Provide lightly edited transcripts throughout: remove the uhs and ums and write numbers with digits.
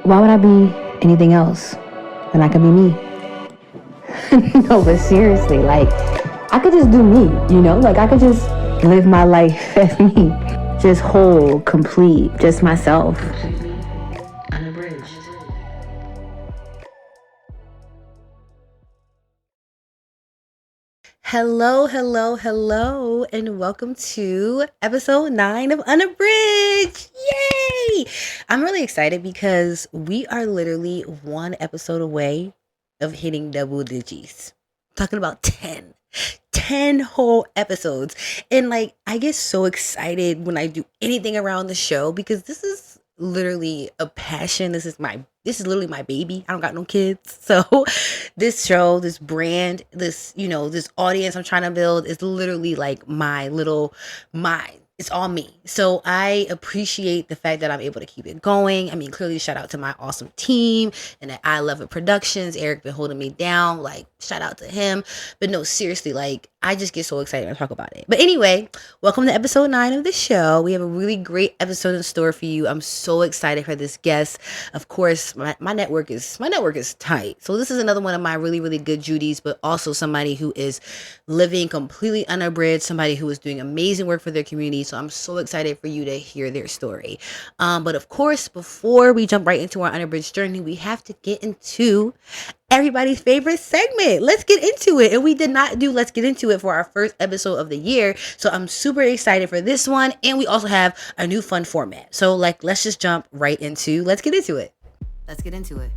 why would I be anything else when I could be me? No, but seriously, like, I could just do me, Like, I could just live my life as me. Just whole, complete, just myself. Unabridged. Hello, and welcome to episode 9 of Unabridged. Yay! I'm really excited because we are literally one episode away of hitting double digits. I'm talking about 10 whole episodes. And like, I get so excited when I do anything around the show because this is literally a passion. This is literally my baby. I don't got no kids. So this show, this brand, this audience I'm trying to build is literally like my it's all me. So I appreciate the fact that I'm able to keep it going. I mean, clearly shout out to my awesome team and at I Love It Productions. Eric been holding me down. Like, shout out to him. But no, seriously, like, I just get so excited when I talk about it. But anyway, welcome to episode 9 of the show. We have a really great episode in store for you. I'm so excited for this guest. Of course, my network is tight. So this is another one of my really, really good Judies, but also somebody who is living completely unabridged, somebody who is doing amazing work for their community. So I'm so excited for you to hear their story. But of course, before we jump right into our unabridged journey, we have to get into everybody's favorite segment. Let's get into it. And we did not do Let's Get Into It for our first episode of the year. So I'm super excited for this one. And we also have a new fun format. So let's just jump right into Let's Get Into It. Let's get into it.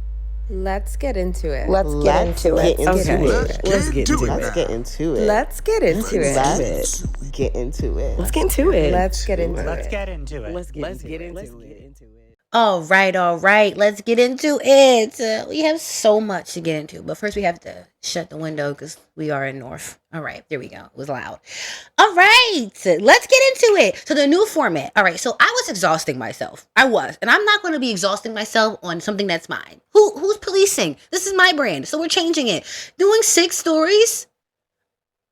Let's get into it. Let's get into it. Let's get into it. Let's get into it. Let's get into it. Let's get into it. Let's get into it. Let's get into it. Let's get into it. All right. Let's get into it. We have so much to get into, but first we have to shut the window because we are in North. All right, there we go. It was loud. All right, let's get into it. So the new format. All right, so I was exhausting myself. I was, and I'm not going to be exhausting myself on something that's mine. Who's policing? This is my brand, so we're changing it. Doing 6 stories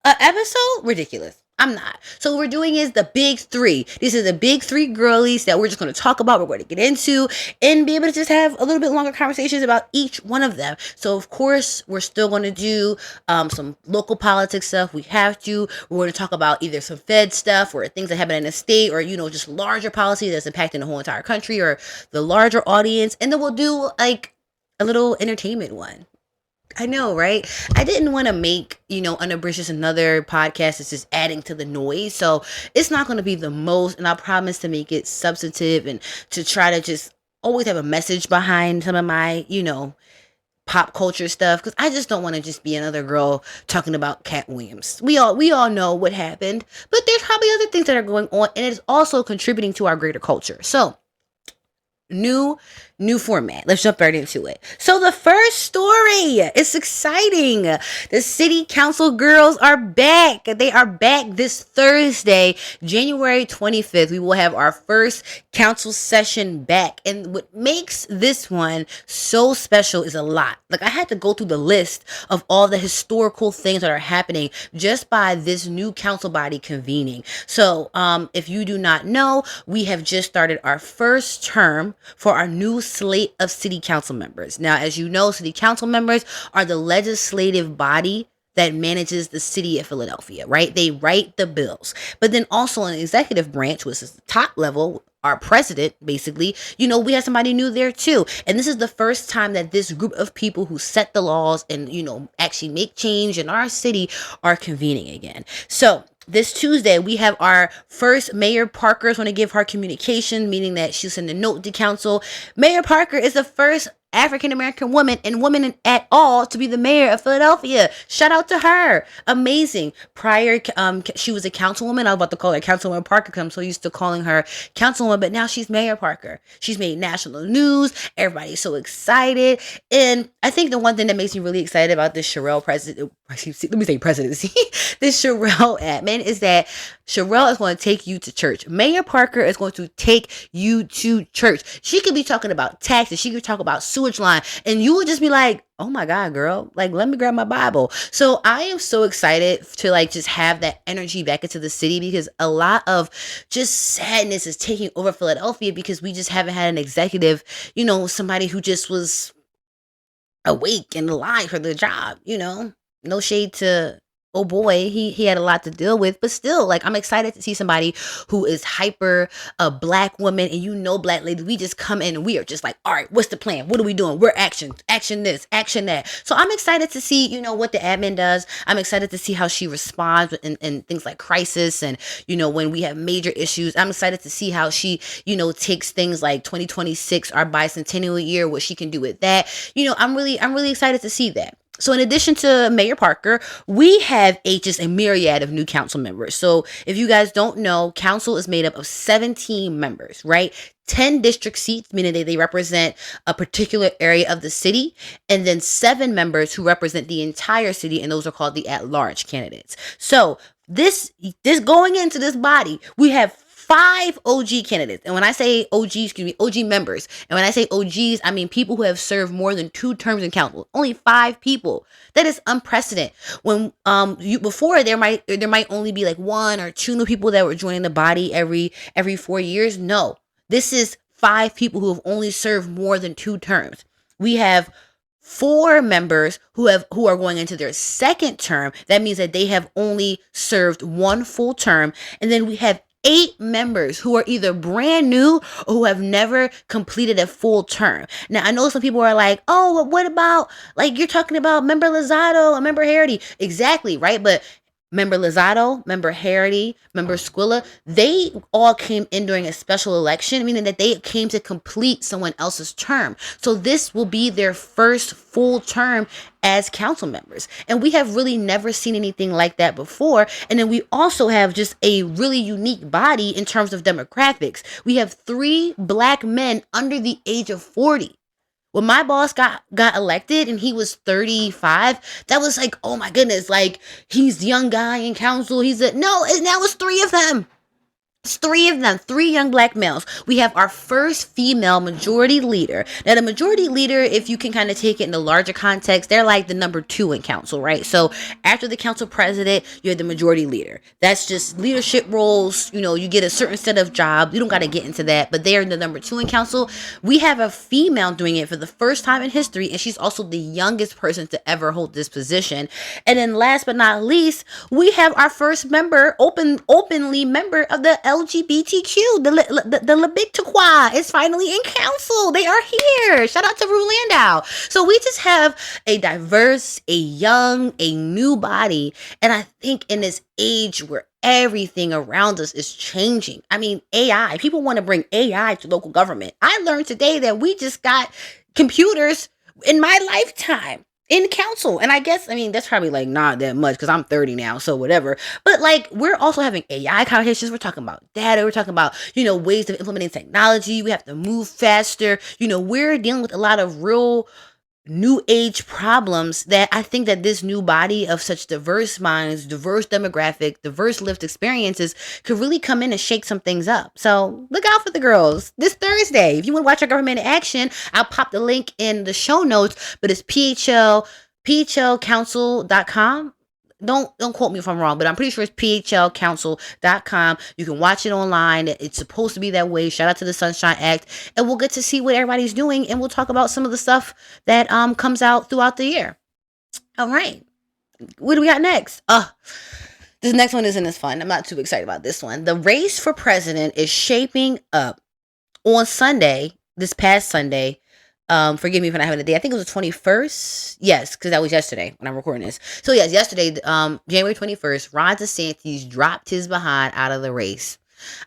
an episode? Ridiculous. I'm not. So what we're doing is the big 3. These are the big 3 girlies that we're just going to talk about. We're going to get into and be able to just have a little bit longer conversations about each one of them. So of course, we're still going to do some local politics stuff. We have to. We're going to talk about either some Fed stuff or things that happen in the state or, just larger policy that's impacting the whole entire country or the larger audience. And then we'll do like a little entertainment one. I know, right? I didn't want to make, Unabridged just another podcast that's just adding to the noise. So it's not going to be the most, and I promise to make it substantive and to try to just always have a message behind some of my, pop culture stuff. Because I just don't want to just be another girl talking about Cat Williams. We all know what happened, but there's probably other things that are going on, and it's also contributing to our greater culture. So new format. Let's jump right into it. So the first story, it's exciting. The city council girls are back. They are back this Thursday, January 25th. We will have our first council session back. And what makes this one so special is a lot. Like, I had to go through the list of all the historical things that are happening just by this new council body convening. So if you do not know, we have just started our first term for our new slate of city council members. Now, as you know, city council members are the legislative body that manages the city of Philadelphia, right? They write the bills. But then also in the executive branch, which is the top level, our president, basically, we have somebody new there too. And this is the first time that this group of people who set the laws and, actually make change in our city are convening again. So this Tuesday, we have our first Mayor Parker is going to give her communication, meaning that she'll send a note to council. Mayor Parker is the first African-American woman and woman at all to be the mayor of Philadelphia. Shout out to her. Amazing. Prior, she was a councilwoman. I was about to call her Councilwoman Parker because I'm so used to calling her councilwoman, but now she's Mayor Parker. She's made national news. Everybody's so excited. And I think the one thing that makes me really excited about this Sherelle presidency, this Sherelle admin is that Sherelle is going to take you to church. Mayor Parker is going to take you to church. She could be talking about taxes. She could talk about suicide. sewage line. And you would just be like, oh my God, girl, like, let me grab my Bible. So I am so excited to like just have that energy back into the city, because a lot of just sadness is taking over Philadelphia because we just haven't had an executive, somebody who just was awake and alive for the job, no shade to, oh boy, he had a lot to deal with, but still, like, I'm excited to see somebody who is hyper, a black woman, and black ladies, we just come in and we are just like, all right, what's the plan? What are we doing? We're action this, action that. So I'm excited to see, what the admin does. I'm excited to see how she responds in things like crisis and, when we have major issues. I'm excited to see how she, takes things like 2026, our bicentennial year, what she can do with that. I'm really excited to see that. So in addition to Mayor Parker, we have just a myriad of new council members. So if you guys don't know, council is made up of 17 members, right? 10 district seats, meaning they represent a particular area of the city, and then 7 members who represent the entire city, and those are called the at-large candidates. So this going into this body, we have 5 OG candidates. And when I say OG members. And when I say OGs, I mean people who have served more than 2 terms in council. Only 5 people. That is unprecedented. When before there might only be like 1 or 2 new people that were joining the body every 4 years. No. This is 5 people who have only served more than 2 terms. We have 4 members who are going into their 2nd term. That means that they have only served 1 full term. And then we have 8 members who are either brand new or who have never completed a full term. Now, I know some people are like, oh, well, what about, like, you're talking about Member Lozado and Member Harity. Exactly, right? But Member Lozado, Member Harity, Member Squilla, they all came in during a special election, meaning that they came to complete someone else's term. So this will be their first full term as council members. And we have really never seen anything like that before. And then we also have just a really unique body in terms of demographics. We have 3 black men under the age of 40. When my boss got elected and he was 35, that was like, oh my goodness, like, he's the young guy in council. Now it's 3 of them. It's 3 of them, 3 young black males. We have our first female majority leader. Now, the majority leader, if you can kind of take it in the larger context, they're like the number 2 in council, right? So after the council president, you have the majority leader. That's just leadership roles. You get a certain set of jobs. You don't got to get into that, but they're the number 2 in council. We have a female doing it for the first time in history, and she's also the youngest person to ever hold this position. And then last but not least, we have our first member, openly member of the LGBTQ, the LGBTQ is finally in council. They are here. Shout out to Rue Landau. So we just have a diverse, a young, a new body. And I think in this age where everything around us is changing. I mean, AI, people want to bring AI to local government. I learned today that we just got computers in my lifetime in council. And I guess, that's probably like not that much because I'm 30 now, so whatever. But like, we're also having AI conversations. We're talking about data. We're talking about, ways of implementing technology. We have to move faster. We're dealing with a lot of real new age problems that I think that this new body of such diverse minds, diverse demographic, diverse lived experiences could really come in and shake some things up. So look out for the girls this Thursday. If you want to watch our government in action, I'll pop the link in the show notes, but it's phlcouncil.com. Don't quote me if I'm wrong, but I'm pretty sure it's phlcouncil.com. You can watch it online. It's supposed to be that way. Shout out to the Sunshine Act. And we'll get to see what everybody's doing. And we'll talk about some of the stuff that comes out throughout the year. All right. What do we got next? This next one isn't as fun. I'm not too excited about this one. The race for president is shaping up. On Sunday, this past Sunday, forgive me for not having a day. I think it was the 21st. Yes, because that was yesterday when I'm recording this. So yes, yesterday, January 21st, Ron DeSantis dropped his behind out of the race.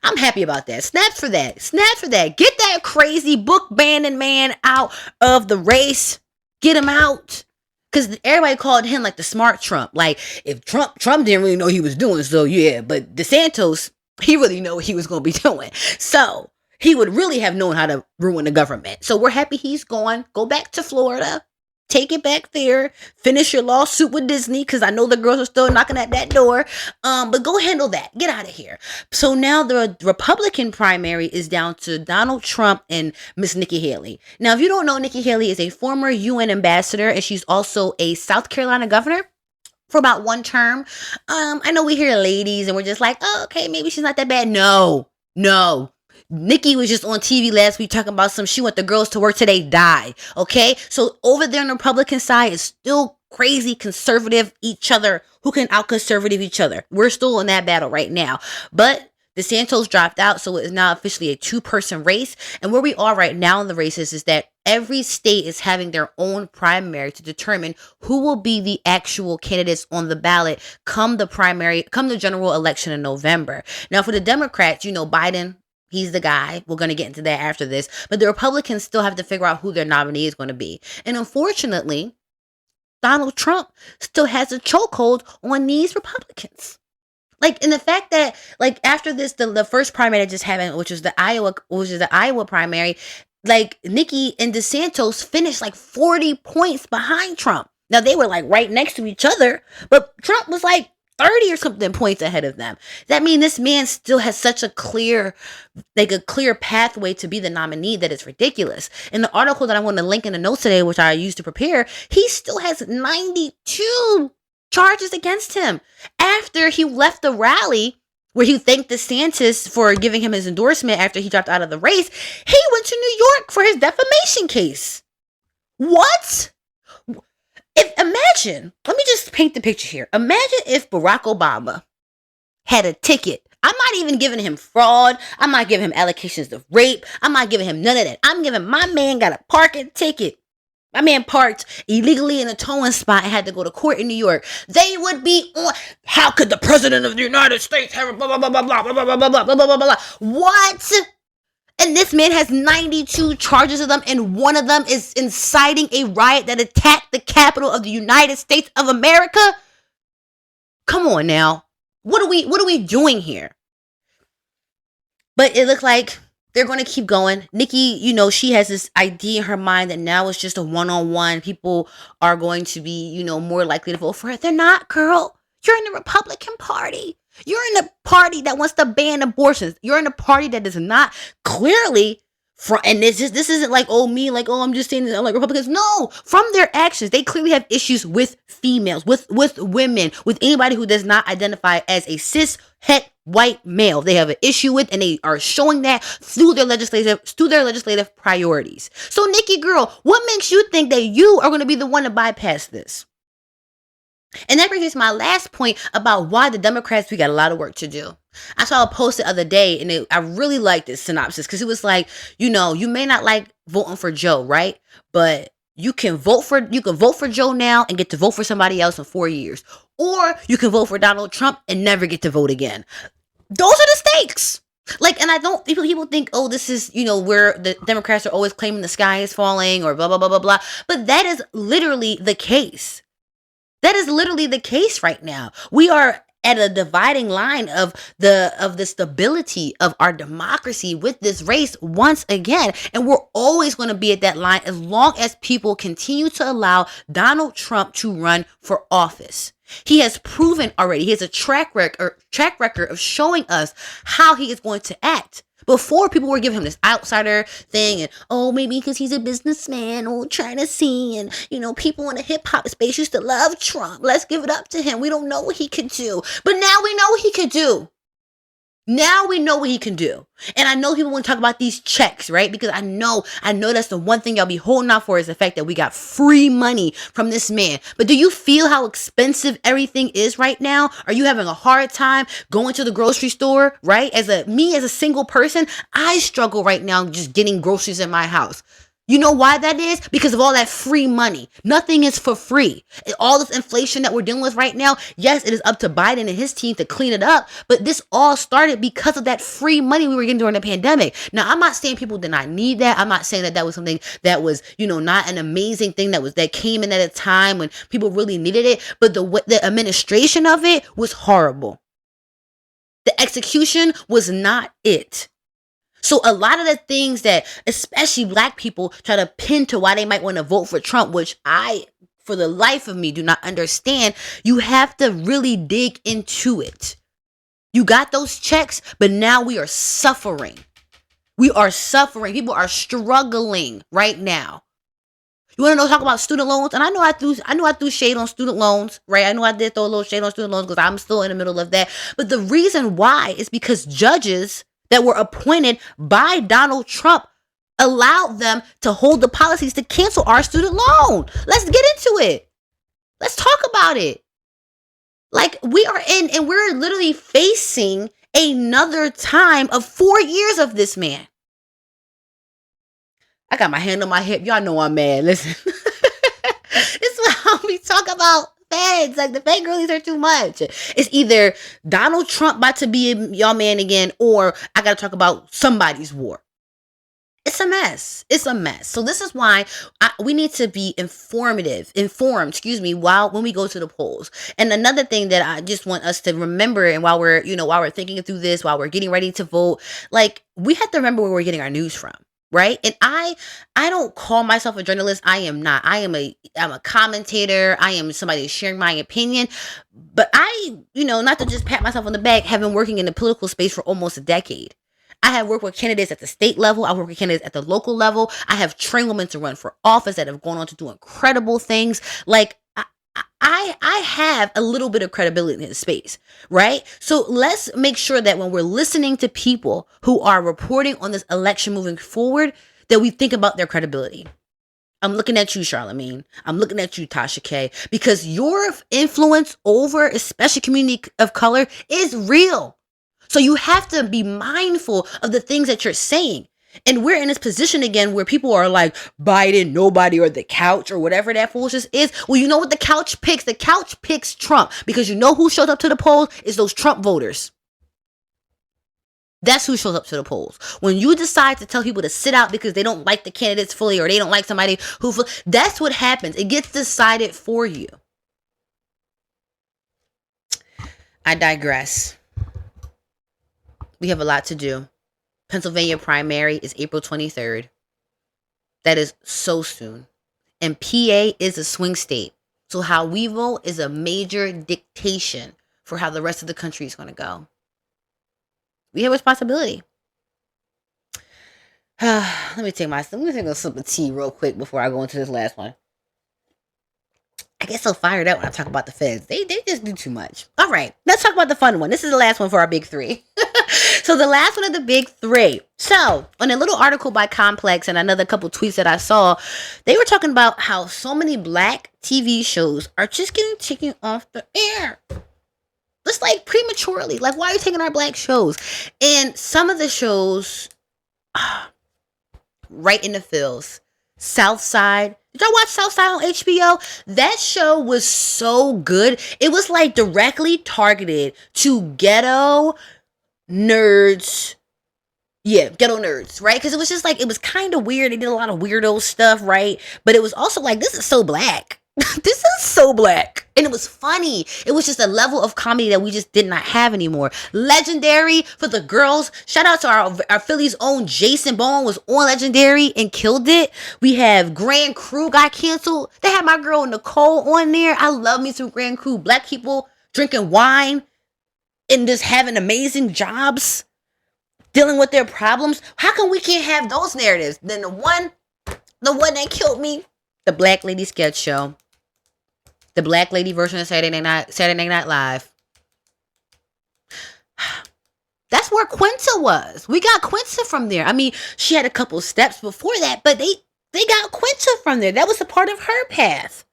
I'm happy about that. Snaps for that. Snaps for that. Get that crazy book banning man out of the race. Get him out. Because everybody called him like the smart Trump. Like, if Trump didn't really know what he was doing. So yeah, but DeSantis, he really know what he was going to be doing. So he would really have known how to ruin the government. So we're happy he's gone. Go back to Florida. Take it back there. Finish your lawsuit with Disney, because I know the girls are still knocking at that door. But go handle that. Get out of here. So now the Republican primary is down to Donald Trump and Miss Nikki Haley. Now, if you don't know, Nikki Haley is a former UN ambassador, and she's also a South Carolina governor for about one term. I know we hear ladies and we're just like, oh, okay, maybe she's not that bad. No. Nikki was just on TV last week talking about she want the girls to work till they die. Okay. So over there on the Republican side is still crazy conservative each other who can out conservative each other. We're still in that battle right now. But DeSantis dropped out, so it is now officially a 2-person race. And where we are right now in the races is that every state is having their own primary to determine who will be the actual candidates on the ballot come the general election in November. Now, for the Democrats, Biden, he's the guy. We're going to get into that after this. But the Republicans still have to figure out who their nominee is going to be. And unfortunately, Donald Trump still has a chokehold on these Republicans. And the fact that, after this, the first primary that just happened, which is the Iowa primary, Nikki and DeSantis finished 40 points behind Trump. Now, they were right next to each other, but Trump was 30 or something points ahead of them. That means this man still has such a clear pathway to be the nominee that is ridiculous. In the article that I want to link in the notes today, which I used to prepare, he still has 92 charges against him after he left the rally where he thanked DeSantis for giving him his endorsement after he dropped out of the race. He went to New York for his defamation case. What? Imagine, let me just paint the picture here. Imagine if Barack Obama had a ticket. I'm not even giving him fraud. I'm not giving him allegations of rape. I'm not giving him none of that. I'm giving my man got a parking ticket. My man parked illegally in a towing spot and had to go to court in New York. They would be on. How could the president of the United States have blah blah blah blah blah blah blah blah blah blah blah blah? What? And this man has 92 charges of them, and one of them is inciting a riot that attacked the Capitol of the United States of America. Come on now, what are we doing here? But it looks like they're going to keep going. Nikki, she has this idea in her mind that now it's just a one-on-one. People are going to be, more likely to vote for her. They're not, girl. You're in the Republican Party. You're in a party that wants to ban abortions. You're in a party that does not clearly, and this isn't I'm just saying this, I'm Republicans. No, from their actions, they clearly have issues with females, with women, with anybody who does not identify as a cis het white male. They have an issue with, and they are showing that through their legislative priorities. So, Nikki, girl, what makes you think that you are going to be the one to bypass this? And that brings me to my last point about why the Democrats, we got a lot of work to do. I saw a post the other day, and I really liked this synopsis because it was you may not like voting for Joe, right? But you can vote for Joe now and get to vote for somebody else in 4 years. Or you can vote for Donald Trump and never get to vote again. Those are the stakes. And I don't, people think, oh, this is, where the Democrats are always claiming the sky is falling or blah, blah, blah, blah, blah. But that is literally the case. That is literally the case right now. We are at a dividing line of the stability of our democracy with this race once again. And we're always going to be at that line as long as people continue to allow Donald Trump to run for office. He has proven already, he has a track record of showing us how he is going to act. Before, people were giving him this outsider thing and, oh, maybe because he's a businessman or trying to sing and, people in the hip hop space used to love Trump. Let's give it up to him. We don't know what he could do. But now we know what he could do. Now we know what he can do. And I know people want to talk about these checks, right? Because I know that's the one thing y'all be holding out for is the fact that we got free money from this man. But do you feel how expensive everything is right now? Are you having a hard time going to the grocery store, right? As a single person, I struggle right now just getting groceries in my house. You know why that is? Because of all that free money. Nothing is for free. All this inflation that we're dealing with right now, yes, it is up to Biden and his team to clean it up, but this all started because of that free money we were getting during the pandemic. Now, I'm not saying people did not need that. I'm not saying that was something that was, not an amazing thing that came in at a time when people really needed it, but the administration of it was horrible. The execution was not it. So a lot of the things that especially black people try to pin to why they might want to vote for Trump, which I, for the life of me, do not understand, you have to really dig into it. You got those checks, but now we are suffering. We are suffering. People are struggling right now. You want to know, talk about student loans? And I know I threw shade on student loans, right? I know I did throw a little shade on student loans because I'm still in the middle of that. But the reason why is because judges that were appointed by Donald Trump allowed them to hold the policies to cancel our student loan. Let's get into it. Let's talk about it. Like, we are in, and we're literally facing another time of 4 years of this man. I got my hand on my hip. Y'all know I'm mad. Listen. This is how we talk about feds. Like, the fed girlies are too much. It's either Donald Trump about to be y'all man again, or I got to talk about somebody's war. It's a mess. It's a mess. So this is why we need to be informed, when we go to the polls. And another thing that I just want us to remember, and while we're thinking through this, while we're getting ready to vote, like, we have to remember where we're getting our news from. Right. And I don't call myself a journalist. I am not. I'm a commentator. I am somebody sharing my opinion. But I, not to just pat myself on the back, have been working in the political space for almost a decade. I have worked with candidates at the state level. I work with candidates at the local level. I have trained women to run for office that have gone on to do incredible things. Like, I have a little bit of credibility in this space, right? So let's make sure that when we're listening to people who are reporting on this election moving forward, that we think about their credibility. I'm looking at you, Charlamagne. I'm looking at you, Tasha K, because your influence over, especially community of color, is real. So you have to be mindful of the things that you're saying. And we're in this position again where people are like, Biden, nobody, or the couch, or whatever that foolishness is. Well, you know what the couch picks? The couch picks Trump, because you know who shows up to the polls is those Trump voters. That's who shows up to the polls. When you decide to tell people to sit out because they don't like the candidates fully, or they don't like somebody who, that's what happens. It gets decided for you. I digress. We have a lot to do. Pennsylvania primary is April 23rd. That is so soon. And PA is a swing state. So how we vote is a major dictation for how the rest of the country is going to go. We have responsibility. Let me take a sip of tea real quick before I go into this last one. I get so fired up when I talk about the feds. They just do too much. All right, let's talk about the fun one. This is the last one for our big three. So the last one of the big three. So on a little article by Complex and another couple tweets that I saw, they were talking about how so many black TV shows are just getting taken off the air. Just like prematurely. Like, why are you taking our black shows? And some of the shows, right in the feels. Southside. Did y'all watch Southside on HBO? That show was so good. It was like directly targeted to ghetto nerds. Yeah, ghetto nerds, right? Because it was just like, it was kind of weird. They did a lot of weirdo stuff, right? But it was also like, this is so black. This is so black. And it was funny. It was just a level of comedy that we just did not have anymore. Legendary for the girls. Shout out to our Philly's own Jason Bourne was on Legendary and killed it. We have Grand Crew got canceled. They had my girl Nicole on there. I love me some Grand Crew. Black people drinking wine and just having amazing jobs, dealing with their problems. How come we can't have those narratives? Then the one that killed me, the Black Lady sketch show. The Black Lady version of Saturday Night Live. That's where Quinta was. We got Quinta from there. I mean, she had a couple steps before that, but they got Quinta from there. That was a part of her path.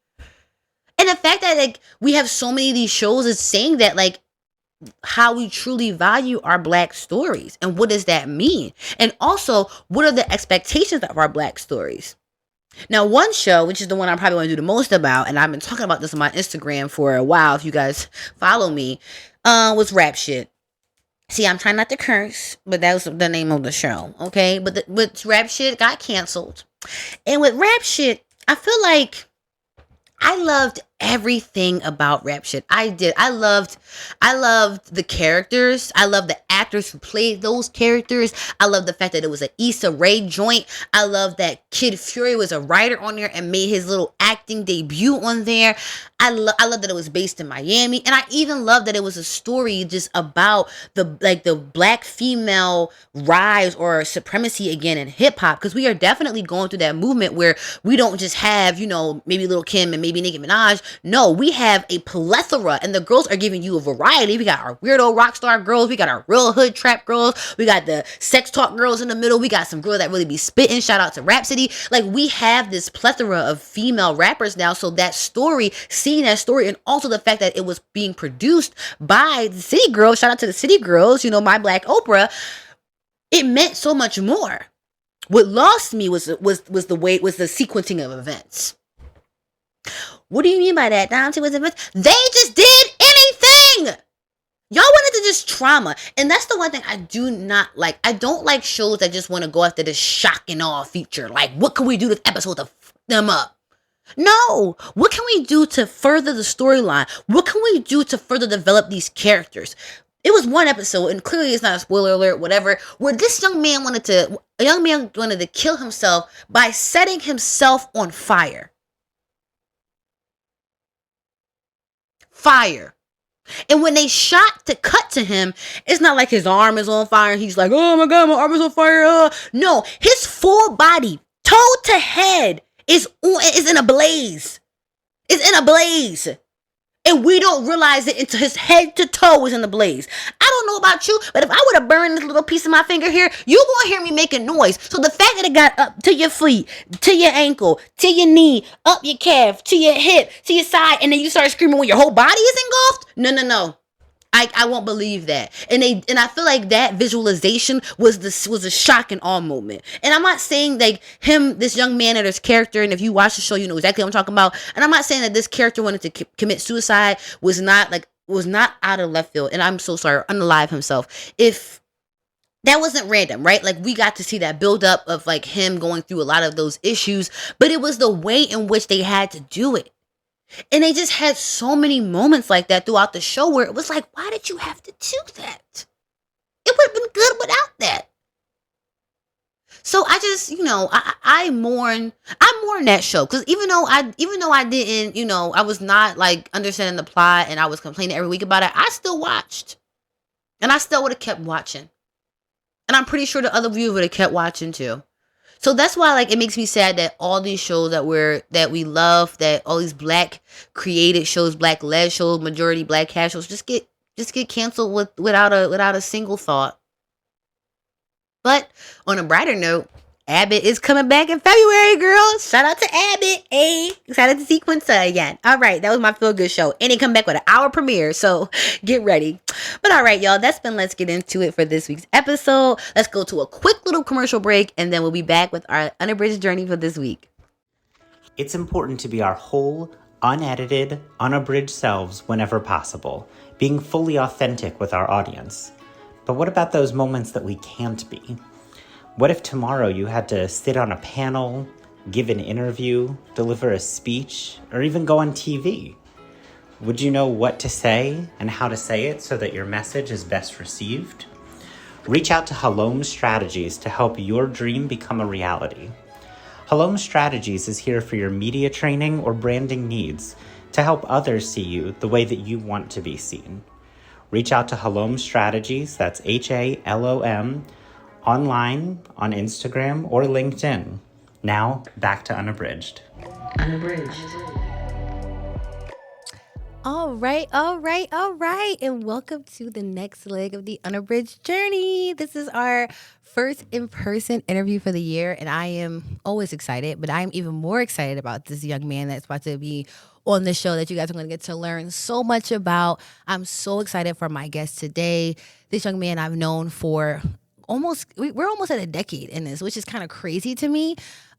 And the fact that like we have so many of these shows is saying that like how we truly value our black stories and what does that mean? And also, what are the expectations of our black stories? Now, one show, which is the one I probably want to do the most about, and I've been talking about this on my Instagram for a while, if you guys follow me, was Rap Shit. See, I'm trying not to curse, but that was the name of the show, okay? But Rap Shit got canceled. And with Rap Shit, I feel like I loved everything about rap shit. I did. I loved the characters. I loved the actors who played those characters. I love the fact that it was an Issa Rae joint. I love that Kid Fury was a writer on there and made his little acting debut on there. I love that it was based in Miami, and I even love that it was a story just about the black female rise or supremacy again in hip hop, because we are definitely going through that movement where we don't just have, maybe Lil' Kim and maybe Nicki Minaj. No, we have a plethora, and the girls are giving you a variety. We got our weirdo rock star girls, we got our real hood trap girls, we got the sex talk girls in the middle, we got some girls that really be spitting. Shout out to Rhapsody. Like, we have this plethora of female rappers now, so that story, seeing that story, and also the fact that it was being produced by the City Girls, shout out to the City Girls, My Black Oprah, it meant so much more. What lost me was the sequencing of events. What do you mean by that? They just did anything. Y'all wanted to just trauma. And that's the one thing I do not like. I don't like shows that just want to go after this shock and awe feature. Like, what can we do this episode to f them up? No. What can we do to further the storyline? What can we do to further develop these characters? It was one episode, and clearly it's not a spoiler alert, whatever, where this young man wanted to kill himself by setting himself on fire. And when they shot to cut to him, it's not like his arm is on fire and he's like, oh my God, my arm is on fire. No, his full body, toe to head, is in a blaze. It's in a blaze. And we don't realize it until his head to toe is in the blaze. I don't know about you, but if I would have burned this little piece of my finger here, you gonna hear me making noise. So the fact that it got up to your feet, to your ankle, to your knee, up your calf, to your hip, to your side, and then you start screaming when your whole body is engulfed? No. I won't believe that. And I feel like that visualization was a shock and awe moment. And I'm not saying like this young man or this character, and if you watch the show, you know exactly what I'm talking about. And I'm not saying that this character wanted to commit suicide was not out of left field. And I'm so sorry, unalive himself. If that wasn't random, right? Like, we got to see that build up of like him going through a lot of those issues, but it was the way in which they had to do it. And they just had so many moments like that throughout the show where it was like, why did you have to do that? It would have been good without that. So I just, I mourn that show. Because even though I didn't, I was not like understanding the plot and I was complaining every week about it, I still watched. And I still would have kept watching. And I'm pretty sure the other viewers would have kept watching too. So that's why, like, it makes me sad that all these shows that we love, that all these black created shows, black led shows, majority black cast shows, just get canceled without a single thought. But on a brighter note, Abbott is coming back in February, girls. Shout out to Abbott. Hey, excited to see Quinta again. All right, that was my feel good show. And they come back with an hour premiere, so get ready. But all right, y'all, that's been Let's Get Into It for this week's episode. Let's go to a quick little commercial break, and then we'll be back with our unabridged journey for this week. It's important to be our whole, unedited, unabridged selves whenever possible, being fully authentic with our audience. But what about those moments that we can't be? What if tomorrow you had to sit on a panel, give an interview, deliver a speech, or even go on TV? Would you know what to say and how to say it so that your message is best received? Reach out to Halom Strategies to help your dream become a reality. Halom Strategies is here for your media training or branding needs to help others see you the way that you want to be seen. Reach out to Halom Strategies, that's HALOM, online, on Instagram, or LinkedIn. Now, back to Unabridged. All right. And welcome to the next leg of the Unabridged journey. This is our first in-person interview for the year, and I am always excited, but I'm even more excited about this young man that's about to be on the show that you guys are going to get to learn so much about. I'm so excited for my guest today. This young man I've known for we're almost at a decade in this, which is kind of crazy to me.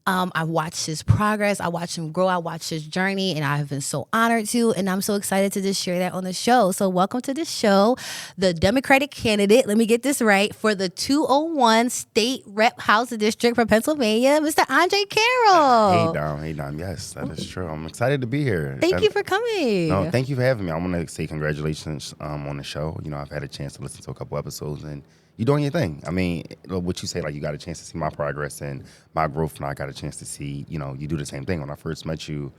I've watched his progress. I watched him grow. I watched his journey, and I have been so honored to. And I'm so excited to just share that on the show. So welcome to the show, the Democratic candidate. Let me get this right for the 201 State Rep House District for Pennsylvania, Mr. Andre Carroll. Hey, Dom. Yes, that is true. I'm excited to be here. Thank you for coming. No, thank you for having me. I want to say congratulations on the show. You know, I've had a chance to listen to a couple episodes, and you're doing your thing. I mean, what you say, like, you got a chance to see my progress and my growth, and I got a chance to see, you know, you do the same thing. When I first met you,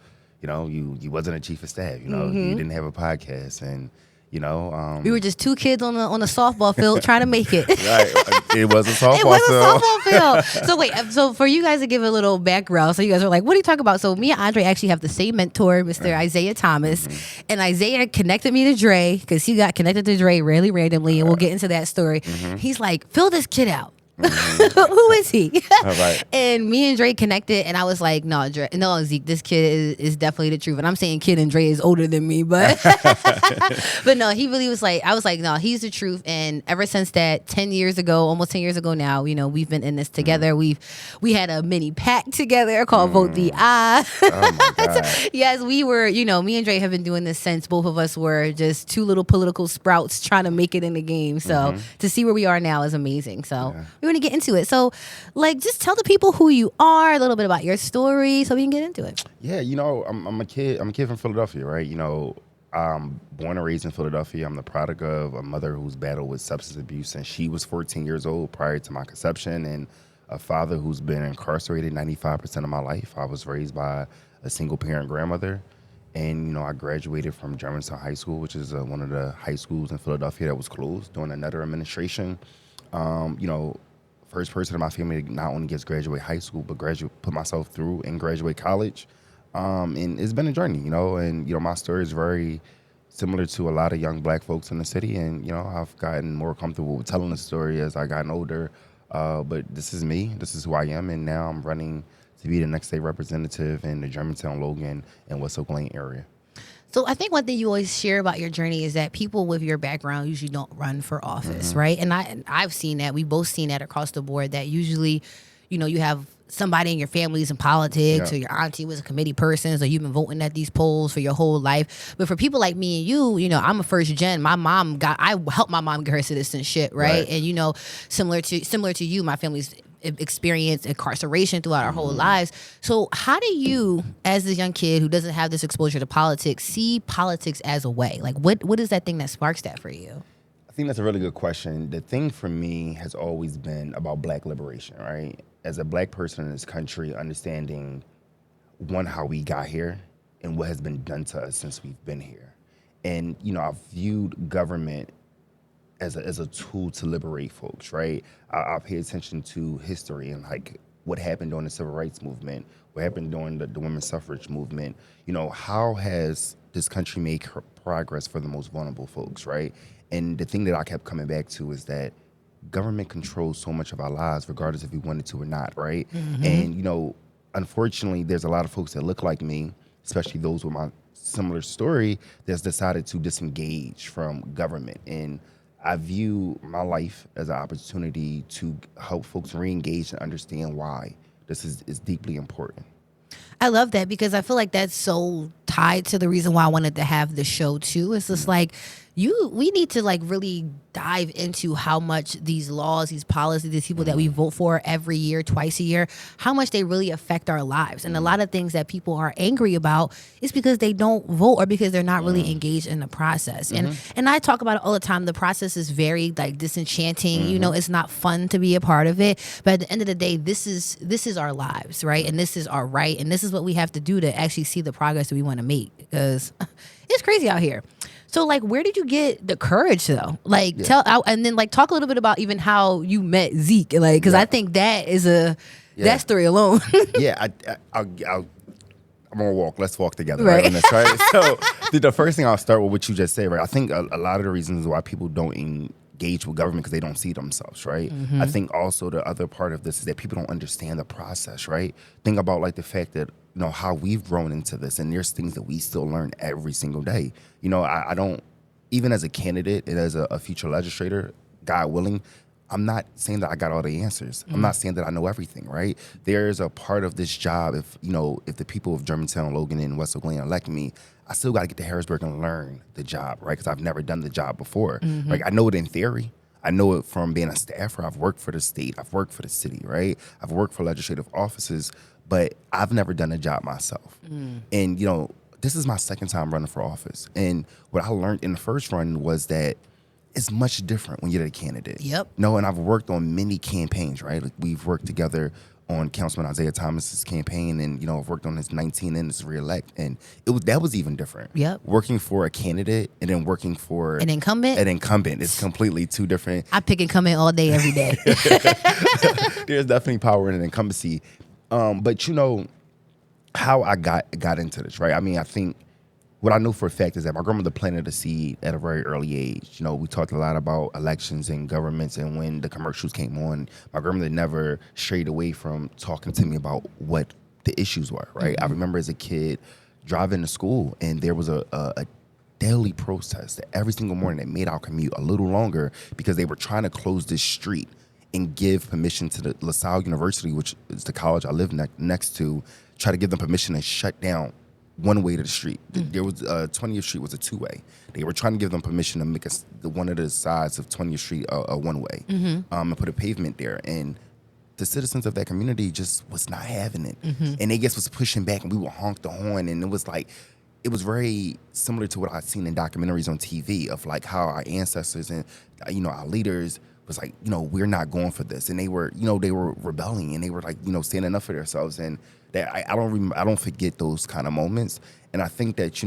you know, you wasn't a chief of staff. You know, you didn't have a podcast, and you know, we were just two kids on a softball field trying to make it. Right, it was a softball field. It was a softball field. So wait, so for you guys to give a little background, so you guys are like, what are you talking about? So me and Andre actually have the same mentor, Mr. Isaiah Thomas, and Isaiah connected me to Dre because he got connected to Dre really randomly, and we'll get into that story. He's like, fill this kid out. Who is he? Right. And me and Dre connected, and I was like, no, Zeke, this kid is definitely the truth. And I'm saying kid, and Dre is older than me, but but no, he really was like, I was like, no, he's the truth. And ever since that, 10 years ago, almost 10 years ago now, you know, we've been in this together. We had a mini PAC together called Vote the I. Oh my God. Yes, we were, you know, me and Dre have been doing this since both of us were just two little political sprouts trying to make it in the game. So to see where we are now is amazing. So we want to get into it. So, like, just tell the people who you are, a little bit about your story, so we can get into it. Yeah, you know, I'm a kid from Philadelphia, right? You know, I'm born and raised in Philadelphia. I'm the product of a mother who's battled with substance abuse since she was 14 years old prior to my conception, and a father who's been incarcerated 95% of my life. I was raised by a single parent grandmother. And, you know, I graduated from Germantown High School, which is one of the high schools in Philadelphia that was closed during another administration. You know, first person in my family to not only just graduate high school, but put myself through and graduate college. And it's been a journey, you know, and, you know, my story is very similar to a lot of young black folks in the city. And, you know, I've gotten more comfortable with telling the story as I gotten older. But this is me. This is who I am. And now I'm running to be the next state representative in the Germantown, Logan, and West Oak Lane area. So I think one thing you always share about your journey is that people with your background usually don't run for office, right? And I've seen that. We both seen that across the board, that usually, you know, you have somebody in your family's in politics, or your auntie was a committee person, or you've been voting at these polls for your whole life. But for people like me and you know, I'm a first gen. I helped my mom get her citizenship, right? And, you know, similar to you, my family's experienced incarceration throughout our whole lives. So how do you, as this young kid who doesn't have this exposure to politics, see politics as a way? Like, what is that thing that sparks that for you? I think that's a really good question. The thing for me has always been about black liberation, right? As a black person in this country, understanding, one, how we got here and what has been done to us since we've been here. And, you know, I've viewed government as a tool to liberate folks, right? I pay attention to history and, like, what happened during the Civil Rights Movement, what happened during the women's suffrage movement. You know, how has this country made progress for the most vulnerable folks, right? And the thing that I kept coming back to is that government controls so much of our lives, regardless if we wanted to or not, right? And, you know, unfortunately, there's a lot of folks that look like me, especially those with my similar story, that's decided to disengage from government. And I view my life as an opportunity to help folks re-engage and understand why this is deeply important. I love that, because I feel like that's so tied to the reason why I wanted to have the show too. It's just like, we need to, like, really dive into how much these laws, these policies, these people that we vote for every year, twice a year, how much they really affect our lives. And a lot of things that people are angry about is because they don't vote, or because they're not really engaged in the process. And I talk about it all the time. The process is very, like, disenchanting. You know, it's not fun to be a part of it. But at the end of the day, this is our lives, right? And this is our right. And this is what we have to do to actually see the progress that we want to make, because it's crazy out here. So, like, where did you get the courage, though? Like, and then, like, talk a little bit about even how you met Zeke, like, because I think that is that story alone. I'm gonna walk. Let's walk together, right? On this, right? So, the first thing I'll start with what you just said, right? I think a lot of the reasons why people don't engage with government because they don't see themselves, right? I think also the other part of this is that people don't understand the process, right? Think about, like, the fact that, you know, how we've grown into this, and there's things that we still learn every single day. You know, I don't, even as a candidate and as a future legislator, God willing, I'm not saying that I got all the answers. I'm not saying that I know everything, right? There's a part of this job, if the people of Germantown, Logan, and West Oakland elect me, I still got to get to Harrisburg and learn the job, right? Because I've never done the job before. Like, I know it in theory. I know it from being a staffer. I've worked for the state. I've worked for the city, right? I've worked for legislative offices, but I've never done a job myself. And, this is my second time running for office. And what I learned in the first run was that it's much different when you're the candidate. Yep. And I've worked on many campaigns, right? Like, we've worked together on Councilman Isaiah Thomas's campaign, and I've worked on his 19 and his reelect, and that was even different. Yep. Working for a candidate and then working for An incumbent? An incumbent is completely two different. I pick incumbent all day, every day. There's definitely power in an incumbency, but how I got into this, right? I mean, I think what I know for a fact is that my grandmother planted a seed at a very early age. We talked a lot about elections and governments, and when the commercials came on, my grandmother never strayed away from talking to me about what the issues were, right? I remember as a kid driving to school, and there was a daily protest every single morning that made our commute a little longer because they were trying to close this street and give permission to the LaSalle University, which is the college I live next to, try to give them permission to shut down one way to the street. There was 20th Street was a two-way. They were trying to give them permission to make one of the sides of 20th Street a one-way, and put a pavement there. And the citizens of that community just was not having it. And they was pushing back, and we would honk the horn, and it was very similar to what I'd seen in documentaries on TV of like how our ancestors and our leaders was like, we're not going for this, and they were rebelling, and they were like, standing up for themselves. And that I don't forget those kind of moments. And I think that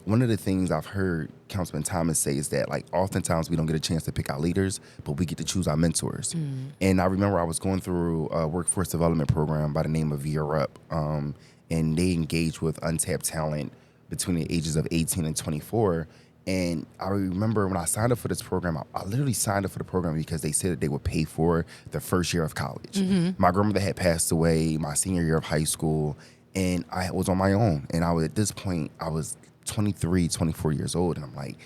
one of the things I've heard Councilman Thomas say is that, like, oftentimes we don't get a chance to pick our leaders, but we get to choose our mentors. And I remember I was going through a workforce development program by the name of Europe, and they engage with untapped talent between the ages of 18 and 24. And I remember when I signed up for this program, I literally signed up for the program because they said that they would pay for the first year of college. My grandmother had passed away my senior year of high school, and I was on my own. And at this point, I was 23, 24 years old, and I'm like,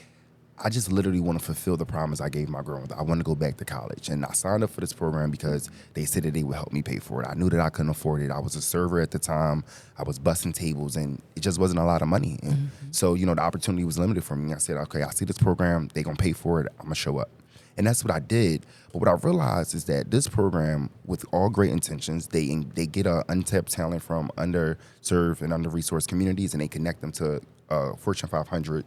I just literally want to fulfill the promise I gave my grandmother. I want to go back to college. And I signed up for this program because they said that they would help me pay for it. I knew that I couldn't afford it. I was a server at the time. I was bussing tables, and it just wasn't a lot of money. And so, the opportunity was limited for me. I said, okay, I see this program. They're going to pay for it. I'm going to show up. And that's what I did. But what I realized is that this program, with all great intentions, they get untapped talent from underserved and under-resourced communities, and they connect them to Fortune 500,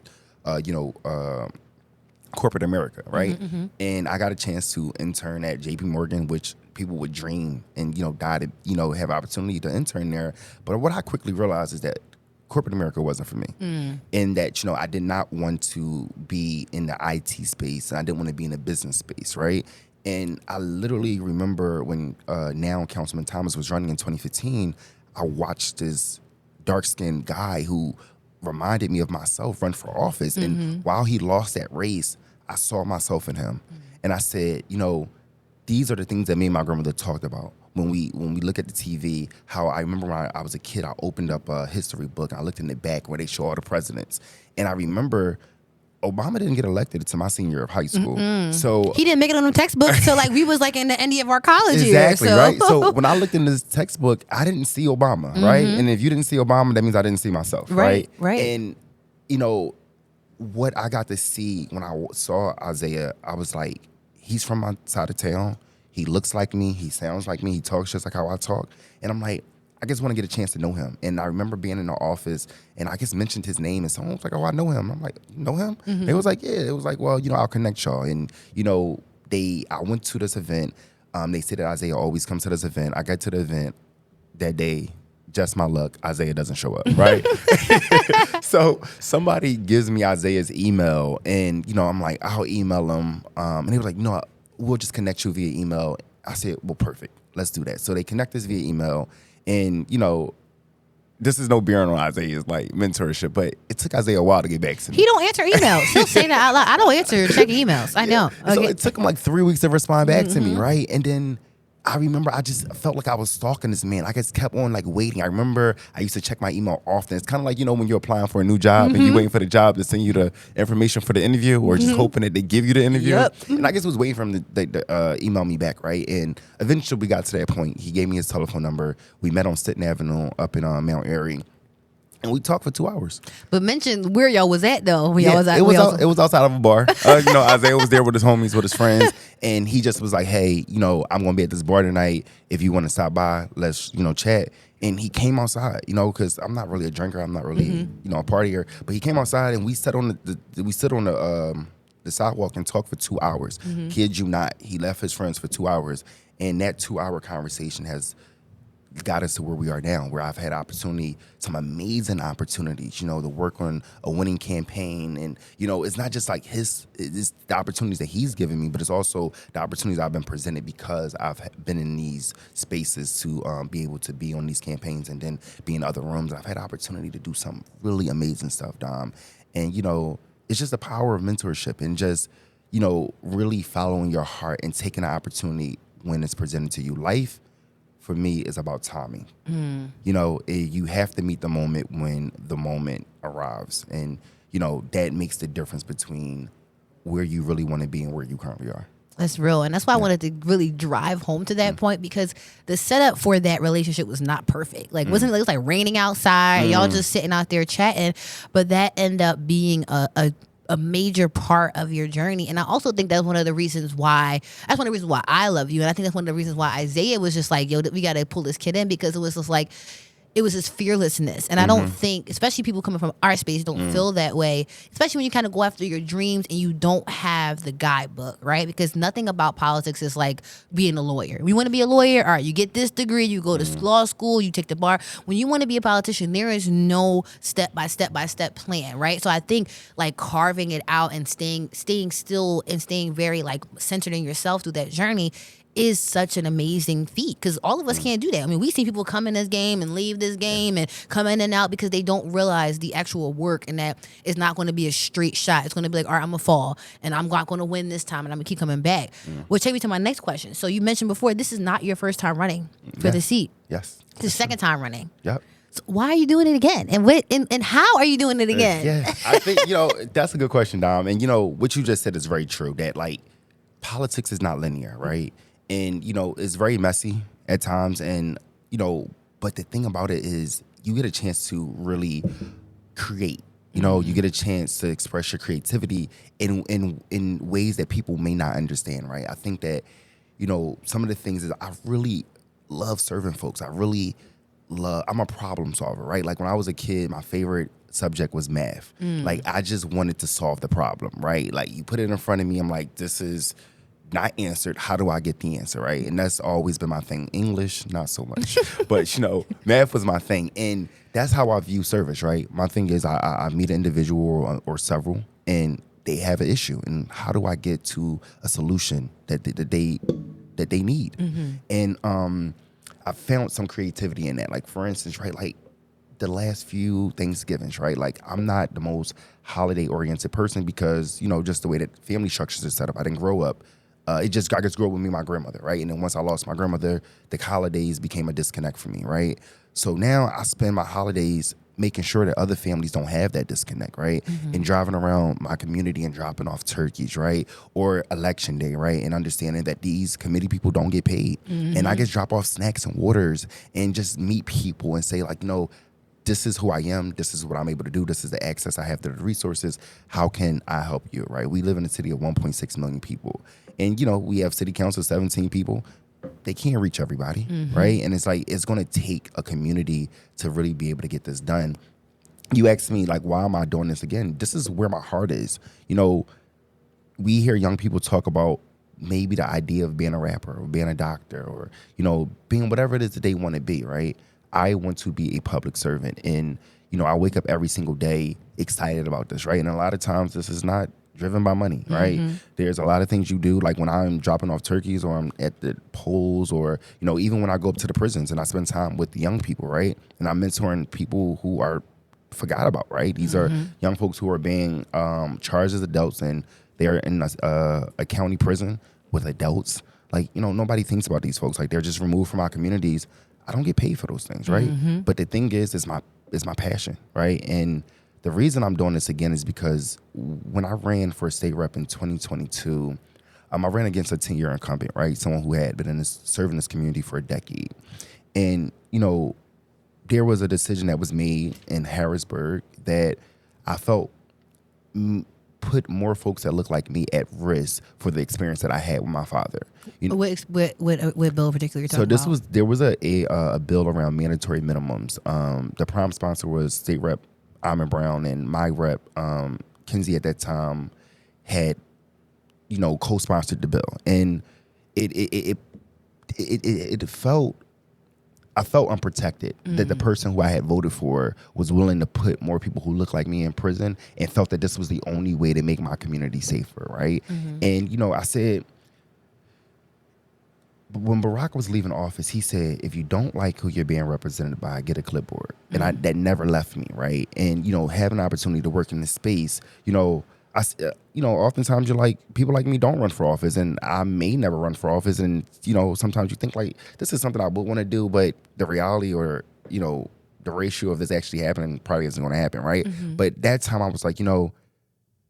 corporate America, right? And I got a chance to intern at JP Morgan, which people would dream and die to have opportunity to intern there. But what I quickly realized is that corporate America wasn't for me, and that I did not want to be in the IT space, and I didn't want to be in the business space, right? And I literally remember when now Councilman Thomas was running in 2015, I watched this dark-skinned guy who reminded me of myself run for office, and while he lost that race, I saw myself in him. And I said, these are the things that me and my grandmother talked about. When we look at the TV, how I remember when I was a kid, I opened up a history book, and I looked in the back where they show all the presidents. And I remember Obama didn't get elected until my senior year of high school. So he didn't make it on the textbook until we was in the end of our college years. Exactly, right? So when I looked in this textbook, I didn't see Obama, right? And if you didn't see Obama, that means I didn't see myself, right? And, what I got to see when I saw Isaiah, I was like, he's from my side of town. He looks like me. He sounds like me. He talks just like how I talk. And I'm like, I just want to get a chance to know him. And I remember being in the office, and I just mentioned his name, and someone was like, oh, I know him. I'm like, you know him? They was like, yeah. It was like, well, I'll connect y'all. And, I went to this event. They said that Isaiah always comes to this event. I got to the event that day. Just my luck, Isaiah doesn't show up, right? So somebody gives me Isaiah's email, and, I'm like, I'll email him. And they were like, we'll just connect you via email. I said, well, perfect. Let's do that. So they connect us via email, and, this is no bearing on Isaiah's mentorship, but it took Isaiah a while to get back to me. He don't answer emails. He'll say that out loud. I don't answer check emails. I know. So it took him 3 weeks to respond back to me, right? And then I remember I just felt like I was stalking this man. I just kept on like waiting. I remember I used to check my email often. It's kind of like, when you're applying for a new job and you're waiting for the job to send you the information for the interview, or just hoping that they give you the interview. Yep. And I just was waiting for him to email me back, right? And eventually we got to that point. He gave me his telephone number. We met on Sitton Avenue up in Mount Airy. And we talked for 2 hours. But mention where y'all was at though. It was outside of a bar. Isaiah was there with his homies, with his friends, and he just was like, "Hey, I'm gonna be at this bar tonight. If you want to stop by, let's chat." And he came outside, because I'm not really a drinker. I'm not really a partier. But he came outside and we sat on the sidewalk and talked for 2 hours. Kid you not, he left his friends for 2 hours, and that 2-hour conversation has got us to where we are now, where I've had some amazing opportunities, to work on a winning campaign. And, it's not just like it's the opportunities that he's given me, but it's also the opportunities I've been presented because I've been in these spaces to be able to be on these campaigns and then be in other rooms. I've had opportunity to do some really amazing stuff, Dom. And, it's just the power of mentorship and just, really following your heart and taking the opportunity when it's presented to you. Life, for me, is about timing. You have to meet the moment when the moment arrives. And, that makes the difference between where you really want to be and where you currently are. That's real. And that's why I wanted to really drive home to that point, because the setup for that relationship was not perfect. Like, it was like raining outside, y'all just sitting out there chatting, but that ended up being a major part of your journey. And I also think that's one of the reasons why I love you. And I think that's one of the reasons why Isaiah was just like, yo, we got to pull this kid in, because it was just like, it was his fearlessness. And I don't think, especially people coming from our space, don't feel that way, especially when you kind of go after your dreams and you don't have the guidebook, right? Because nothing about politics is like being a lawyer. We want to be a lawyer, all right, you get this degree, you go to law school, you take the bar. When you want to be a politician, there is no step-by-step plan, right? So I think like carving it out and staying still and staying very like centered in yourself through that journey is such an amazing feat, because all of us can't do that. I mean, we see people come in this game and leave this game and come in and out because they don't realize the actual work, and that it's not going to be a straight shot. It's going to be like, all right, I'm going to fall and I'm not going to win this time and I'm going to keep coming back. Which takes me to my next question. So you mentioned before, this is not your first time running for the seat. Yes. It's the second time running. Yep. So why are you doing it again? And how are you doing it again? Yeah, I think, that's a good question, Dom. And, what you just said is very true, that like politics is not linear, right? And, it's very messy at times. And, but the thing about it is you get a chance to really create. You get a chance to express your creativity in ways that people may not understand, right? I think that, some of the things is I really love serving folks. I'm a problem solver, right? Like when I was a kid, my favorite subject was math. Like I just wanted to solve the problem, right? Like you put it in front of me, I'm like, this is not answered. How do I get the answer, right? And that's always been my thing. English, not so much. But, math was my thing. And that's how I view service, right? My thing is I meet an individual or several, and they have an issue. And how do I get to a solution that they need? And I found some creativity in that. Like, for instance, right, like the last few Thanksgivings, right? Like, I'm not the most holiday-oriented person because, just the way that family structures are set up. I didn't grow up. I just grew up with me and my grandmother, right? And then once I lost my grandmother, the holidays became a disconnect for me, right? So now I spend my holidays making sure that other families don't have that disconnect, right? And driving around my community and dropping off turkeys, right? Or election day, right? And understanding that these committee people don't get paid. And I just drop off snacks and waters and just meet people and say like, this is who I am. This is what I'm able to do. This is the access I have to the resources. How can I help you, right? We live in a city of 1.6 million people. And, we have city council of 17 people. They can't reach everybody, right? And it's like, it's going to take a community to really be able to get this done. You asked me, like, why am I doing this again? This is where my heart is. We hear young people talk about maybe the idea of being a rapper or being a doctor or, being whatever it is that they want to be, right? I want to be a public servant. And, I wake up every single day excited about this, right? And a lot of times this is not driven by money, right? There's a lot of things you do, like when I'm dropping off turkeys or I'm at the polls or, even when I go up to the prisons and I spend time with the young people, right? And I'm mentoring people who are forgot about, right? These are young folks who are being charged as adults and they're in a county prison with adults Like, nobody thinks about these folks. Like, they're just removed from our communities. I don't get paid for those things, right? But the thing is, it's my passion, right? And the reason I'm doing this again is because when I ran for a state rep in 2022, I ran against a 10-year incumbent, right? Someone who had been serving this community for a decade. And, there was a decision that was made in Harrisburg that I felt put more folks that look like me at risk for the experience that I had with my father. What bill in particular you're talking about? So there was a bill around mandatory minimums. The prime sponsor was State Rep Almond Brown, and my rep Kinsey at that time had co-sponsored the bill, and I felt unprotected that the person who I had voted for was willing to put more people who look like me in prison, and felt that this was the only way to make my community safer, right? And, I said, when Barack was leaving office, he said, if you don't like who you're being represented by, get a clipboard. And that never left me, right? And, having an opportunity to work in this space, oftentimes you're like, people like me don't run for office, and I may never run for office. And, sometimes you think like, this is something I would want to do, but the reality or, the ratio of this actually happening probably isn't going to happen, right? But that time I was like,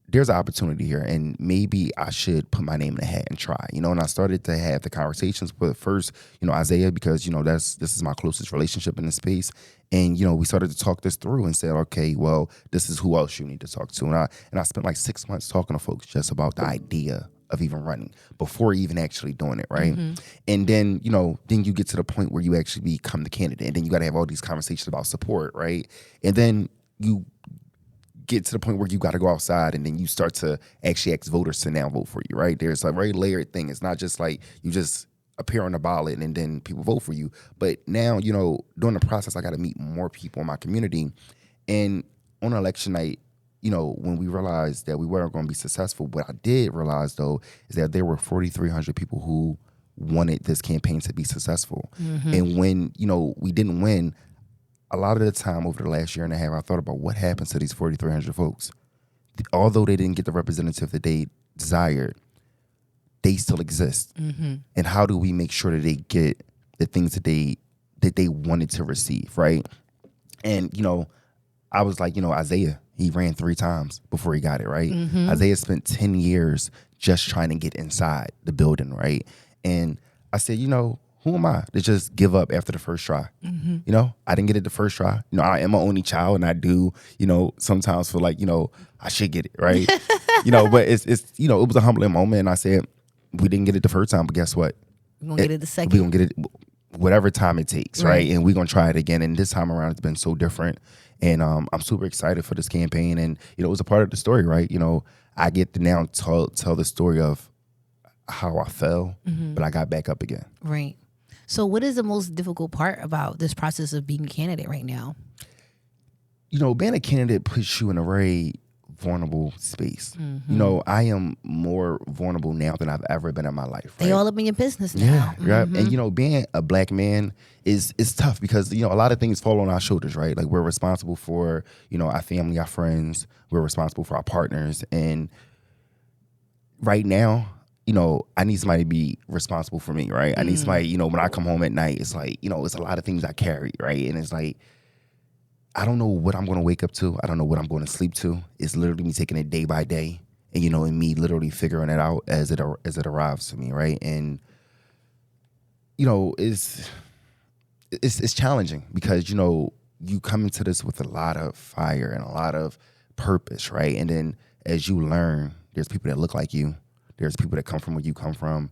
there's an opportunity here, and maybe I should put my name in the hat and try, and I started to have the conversations with first, Isaiah, because, this is my closest relationship in the space. And, we started to talk this through and said, okay, well, this is who else you need to talk to. And I spent like 6 months talking to folks just about the idea of even running before even actually doing it, right? And then, then you get to the point where you actually become the candidate, and then you got to have all these conversations about support, right? And then you get to the point where you got to go outside, and then you start to actually ask voters to now vote for you, right? There's a very layered thing. It's not just like you just appear on the ballot and then people vote for you. But now, during the process, I got to meet more people in my community. And on election night, when we realized that we weren't going to be successful, what I did realize, though, is that there were 4,300 people who wanted this campaign to be successful. And when, we didn't win, a lot of the time over the last year and a half, I thought about what happens to these 4,300 folks. Although they didn't get the representative that they desired, they still exist. And how do we make sure that they get the things that they wanted to receive, right? And, I was like, Isaiah, he ran 3 times before he got it, right? Isaiah spent 10 years just trying to get inside the building, right? And I said, who am I to just give up after the first try? I didn't get it the first try. I am my only child, and I do, sometimes feel like, I should get it, right? But it's it was a humbling moment, and I said, we didn't get it the first time, but guess what? We're going to get it the second. We're going to get it whatever time it takes, right? And we're going to try it again. And this time around, it's been so different. And I'm super excited for this campaign. And, it was a part of the story, right? I get to now tell the story of how I fell, but I got back up again. Right. So what is the most difficult part about this process of being a candidate right now? Being a candidate puts you in a very vulnerable space. I am more vulnerable now than I've ever been in my life. Right? They all up in your business now. Yeah, right. And being a black man is tough because a lot of things fall on our shoulders, right? Like we're responsible for our family, our friends. We're responsible for our partners, and right now, I need somebody to be responsible for me, right? I need somebody, when I come home at night, it's like, it's a lot of things I carry, right? And it's like, I don't know what I'm going to wake up to. I don't know what I'm going to sleep to. It's literally me taking it day by day, and and me literally figuring it out as it arrives to me, right? And it's challenging because you come into this with a lot of fire and a lot of purpose, right? And then as you learn, there's people that look like you, there's people that come from where you come from,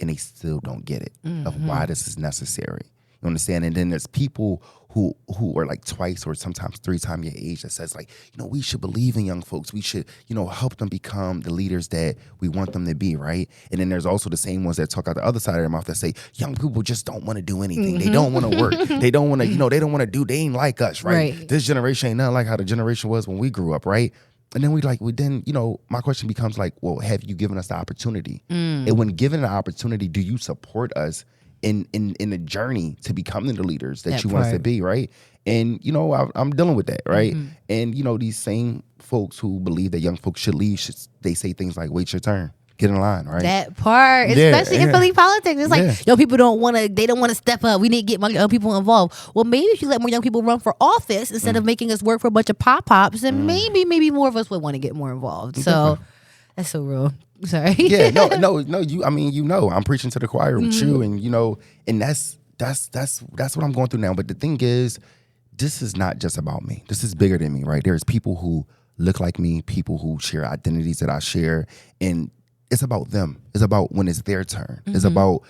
and they still don't get it of why this is necessary. You understand? And then there's people who are like twice or sometimes 3 times your age that says like, we should believe in young folks. We should, help them become the leaders that we want them to be, right? And then there's also the same ones that talk out the other side of their mouth that say, young people just don't want to do anything. They don't want to work. They don't want to, they don't want to do, they ain't like us, right? This generation ain't nothing like how the generation was when we grew up, right? And then my question becomes like, well, have you given us the opportunity? And when given the opportunity, do you support us in the journey to becoming the leaders that you want us to be, right? And, I'm dealing with that, right? And, these same folks who believe that young folks should lead, they say things like, wait your turn. get in line, right? That part, especially in Philly politics. It's like, people don't want to step up. We need to get more young people involved. Well, maybe if you let more young people run for office instead of making us work for a bunch of pop-pops, then maybe more of us would want to get more involved. So that's so real. Sorry. Yeah, no, you, I mean, I'm preaching to the choir with you, and and that's what I'm going through now. But the thing is, this is not just about me. This is bigger than me, right? There's people who look like me, people who share identities that I share, and it's about them. It's about when it's their turn. It's about,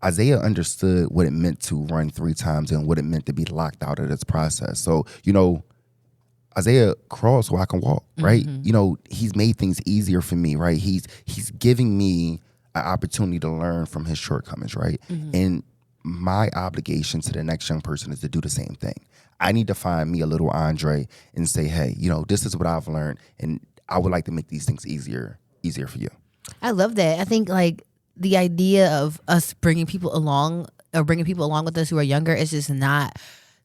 Isaiah understood what it meant to run 3 times and what it meant to be locked out of this process. So, Isaiah crawled so I can walk, right? He's made things easier for me, right? He's giving me an opportunity to learn from his shortcomings, right? And my obligation to the next young person is to do the same thing. I need to find me a little Andre and say, hey, this is what I've learned, and I would like to make these things easier for you. I love that. I think the idea of us bringing people along with us who are younger is just not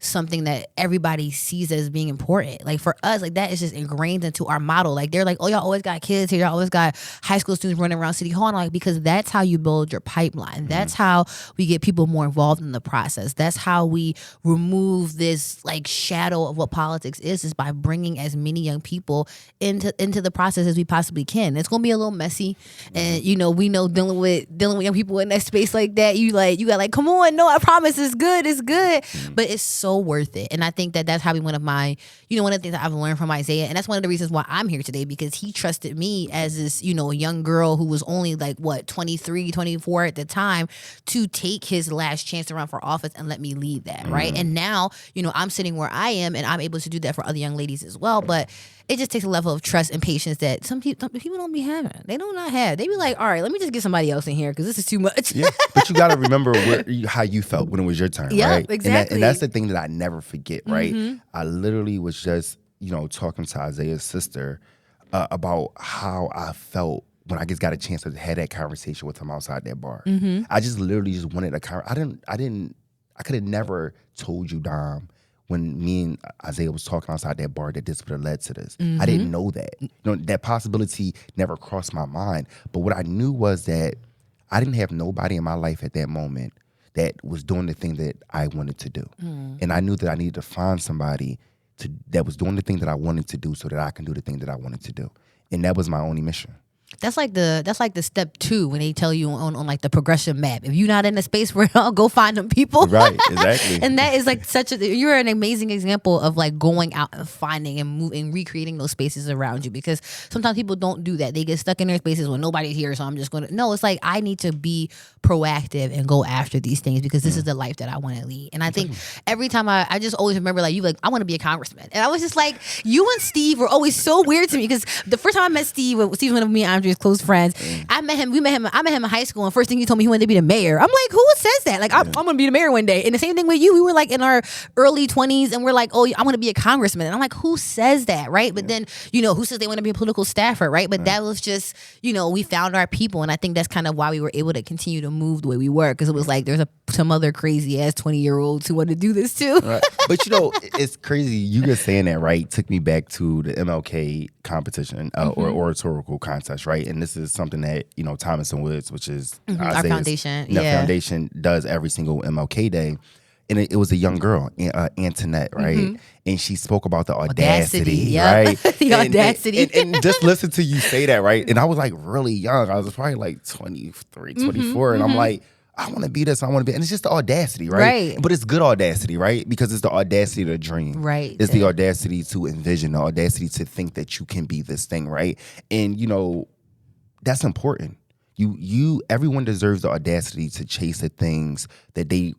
something that everybody sees as being important. Like for us, that is just ingrained into our model. They're like, oh, y'all always got kids here, y'all always got high school students running around City Hall, and because that's how you build your pipeline. That's how we get people more involved in the process. That's how we remove this shadow of what politics is by bringing as many young people into the process as we possibly can. It's gonna be a little messy, and we know dealing with young people in that space like that. You got come on, no, I promise, it's good, but it's so worth it. And I think that's probably one of the things that I've learned from Isaiah, and that's one of the reasons why I'm here today, because he trusted me as this young girl who was only 23, 24 at the time, to take his last chance to run for office and let me lead that, right? And now I'm sitting where I am, and I'm able to do that for other young ladies as well. But it just takes a level of trust and patience that some people don't be having. They do not have. They be like, all right, let me just get somebody else in here because this is too much. Yeah, but you got to remember how you felt when it was your turn, right? Exactly. And that's the thing that I never forget, right? I literally was just, talking to Isaiah's sister about how I felt when I just got a chance to have that conversation with him outside that bar. I just literally just wanted I could have never told you, Dom, when me and Isaiah was talking outside that bar, that this would have led to this. I didn't know that. That possibility never crossed my mind. But what I knew was that I didn't have nobody in my life at that moment that was doing the thing that I wanted to do. And I knew that I needed to find somebody that was doing the thing that I wanted to do so that I can do the thing that I wanted to do. And that was my only mission. That's like the step 2 when they tell you on the progression map. If you're not in the space where go find them people. Right, exactly. And that is you're an amazing example of going out and finding and moving, recreating those spaces around you, because sometimes people don't do that. They get stuck in their spaces when nobody's here, so I'm just going to, no, it's I need to be proactive and go after these things because this is the life that I want to lead. And I think every time I just always remember I want to be a congressman. And I was just you and Steve were always so weird to me, because the first time I met Steve was one of me and Andre's close friends. I met him in high school, and first thing he told me, he wanted to be the mayor. I'm like, who says that? I'm gonna be the mayor one day. And the same thing with you. We were in our early 20s, and we're oh, I want to be a congressman. And I'm like, who says that, right? But then who says they want to be a political staffer, right? But that was just we found our people, and I think that's kind of why we were able to continue to move the way we were, because it was there's some other crazy ass 20-year-olds who want to do this too. Right. But it's crazy. You just saying that, right, took me back to the MLK competition or oratorical contest, right? And this is something that Thomas and Woods, which is our foundation, foundation does every single MLK day. And it was a young girl, Antoinette, right? And she spoke about the audacity, right? The audacity. And just listen to you say that, right? And I was really young. I was probably 23, 24. And I'm I want to be this, I want to be. And it's just the audacity, right? But it's good audacity, right? Because it's the audacity to dream. Right. It's the audacity to envision, the audacity to think that you can be this thing, right? And, that's important. Everyone deserves the audacity to chase the things that they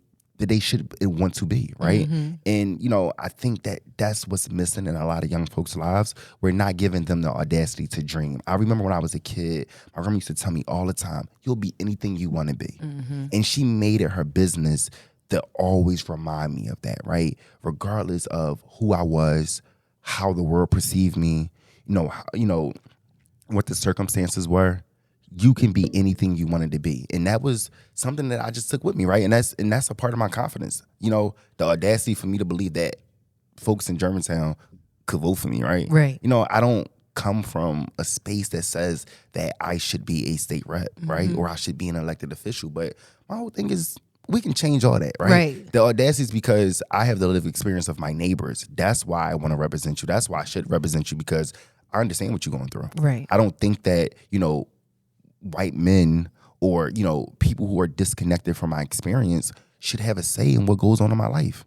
should want to be, right? And, I think that's what's missing in a lot of young folks' lives. We're not giving them the audacity to dream. I remember when I was a kid, my grandma used to tell me all the time, you'll be anything you want to be. And she made it her business to always remind me of that, right? Regardless of who I was, how the world perceived me, what the circumstances were. You can be anything you wanted to be. And that was something that I just took with me, right? And that's a part of my confidence. The audacity for me to believe that folks in Germantown could vote for me, right? Right. I don't come from a space that says that I should be a state rep, right? Or I should be an elected official. But my whole thing is we can change all that, right? Right. The audacity is because I have the lived experience of my neighbors. That's why I want to represent you. That's why I should represent you, because I understand what you're going through. Right. I don't think that, white men or, people who are disconnected from my experience should have a say in what goes on in my life.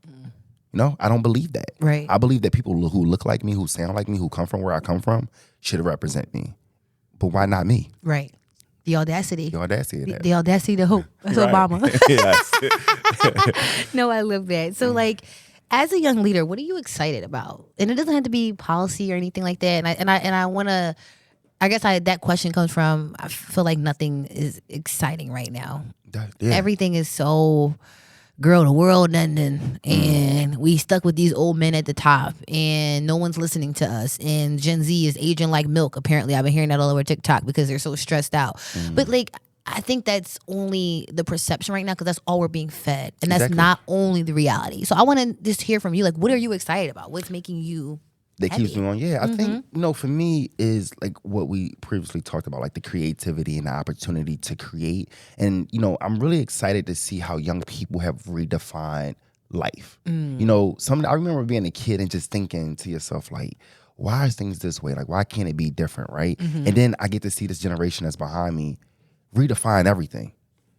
I don't believe that. Right. I believe that people who look like me, who sound like me, who come from where I come from, should represent me. But why not me? Right. The audacity. The audacity of that. The audacity to hope. That's Right. Obama. Yes. No, I love that. So like, as a young leader, what are you excited about? And it doesn't have to be policy or anything like that. And I want to, that question comes from, I feel like nothing is exciting right now. Yeah. Everything is so, girl, the world ending, and we stuck with these old men at the top, and no one's listening to us, and Gen Z is aging like milk. Apparently, I've been hearing that all over TikTok because they're so stressed out. But like, I think that's only the perception right now, because that's all we're being fed, and that's Exactly. not only the reality. So I want to just hear from you. Like, what are you excited about? What's making you that happy? keeps me on. Yeah, I think, for me is like what we previously talked about, like the creativity and the opportunity to create. And, I'm really excited to see how young people have redefined life. I remember being a kid and just thinking to yourself, like, why is things this way? Like, why can't it be different, right? And then I get to see this generation that's behind me redefine everything.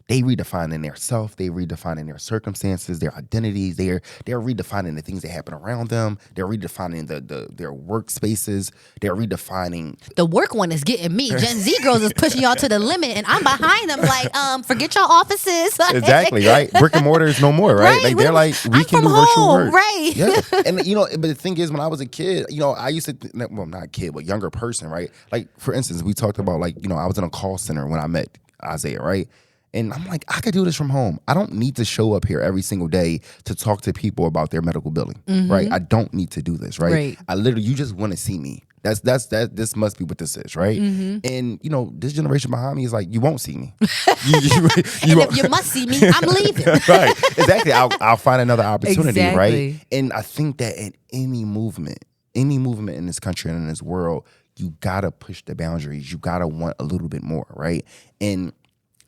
They redefining their self, they redefining their circumstances, their identities, they're redefining the things that happen around them, they're redefining their workspaces, they're redefining. The work one is getting me. Gen Z girls is pushing y'all to the limit, and I'm behind them like, forget your offices. Like, Exactly, right? Brick and mortar is no more, right? Like they're like, we I'm can from do virtual home, work. right? Yeah. And but the thing is, when I was a kid, I used to, well, not a kid, but younger person, right? Like, for instance, we talked about like, I was in a call center when I met Isaiah, right? And I'm like, I could do this from home. I don't need to show up here every single day to talk to people about their medical billing, right? I don't need to do this, right? Right. I literally, you just want to see me. This must be what this is, right? And this generation behind me is like, you won't see me. And if you must see me, I'm leaving. Right, exactly. I'll find another opportunity, Exactly. right? And I think that in any movement in this country and in this world, you gotta push the boundaries. You gotta want a little bit more, right? And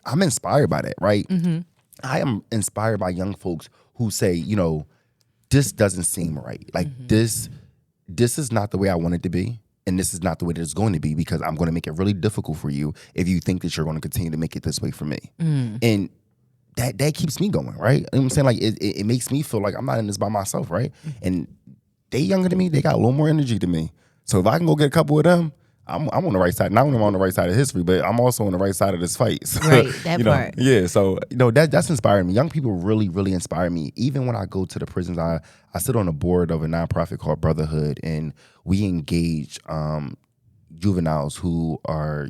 I'm inspired by that, right? I am inspired by young folks who say, this doesn't seem right. Like this is not the way I want it to be. And this is not the way that it's going to be, because I'm going to make it really difficult for you if you think that you're going to continue to make it this way for me. And that keeps me going, right? You know what I'm saying? Like it makes me feel like I'm not in this by myself, right? And they younger than me, they got a little more energy than me. So if I can go get a couple of them, I'm on the right side. Not only am I on the right side of history, but I'm also on the right side of this fight. So, Right, that part. Yeah, so that's inspiring me. Young people really, really inspire me. Even when I go to the prisons, I sit on the board of a nonprofit called Brotherhood, and we engage juveniles who are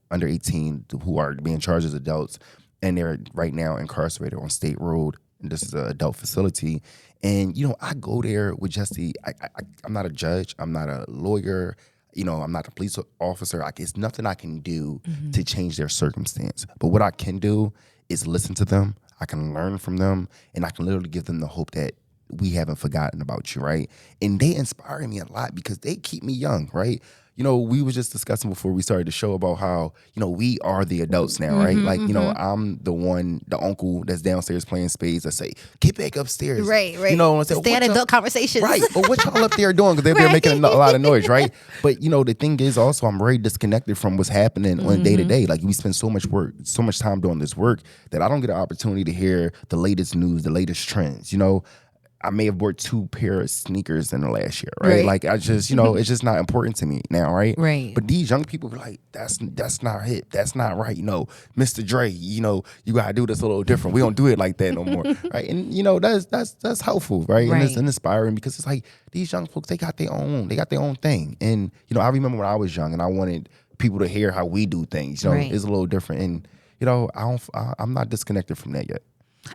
under 18, who are being charged as adults, and they're right now incarcerated on State Road. And this is an adult facility. And I go there with just I'm not a judge, I'm not a lawyer. I'm not a police officer. It's nothing I can do to change their circumstance. But what I can do is listen to them. I can learn from them, and I can literally give them the hope that we haven't forgotten about you, right? And they inspire me a lot because they keep me young, right? We were just discussing before we started the show about how, we are the adults now, right? Like, I'm the uncle that's downstairs playing spades that say, get back upstairs. Right. And say, Stay at adult conversations. Right. But what y'all up there doing? Because they're Right. making a lot of noise, right? But, the thing is also I'm very disconnected from what's happening on day to day. Like, we spend so much time doing this work that I don't get an opportunity to hear the latest news, the latest trends, I may have bought 2 pair of sneakers in the last year, right? Like, I just, it's just not important to me now, right? Right. But these young people are like, that's not hip. That's not right. Mr. Dre, you got to do this a little different. We don't do it like that no more, right? And, that's helpful, right? And it's inspiring because it's like these young folks, they got their own thing. And, I remember when I was young and I wanted people to hear how we do things, it's a little different. And, I'm not disconnected from that yet.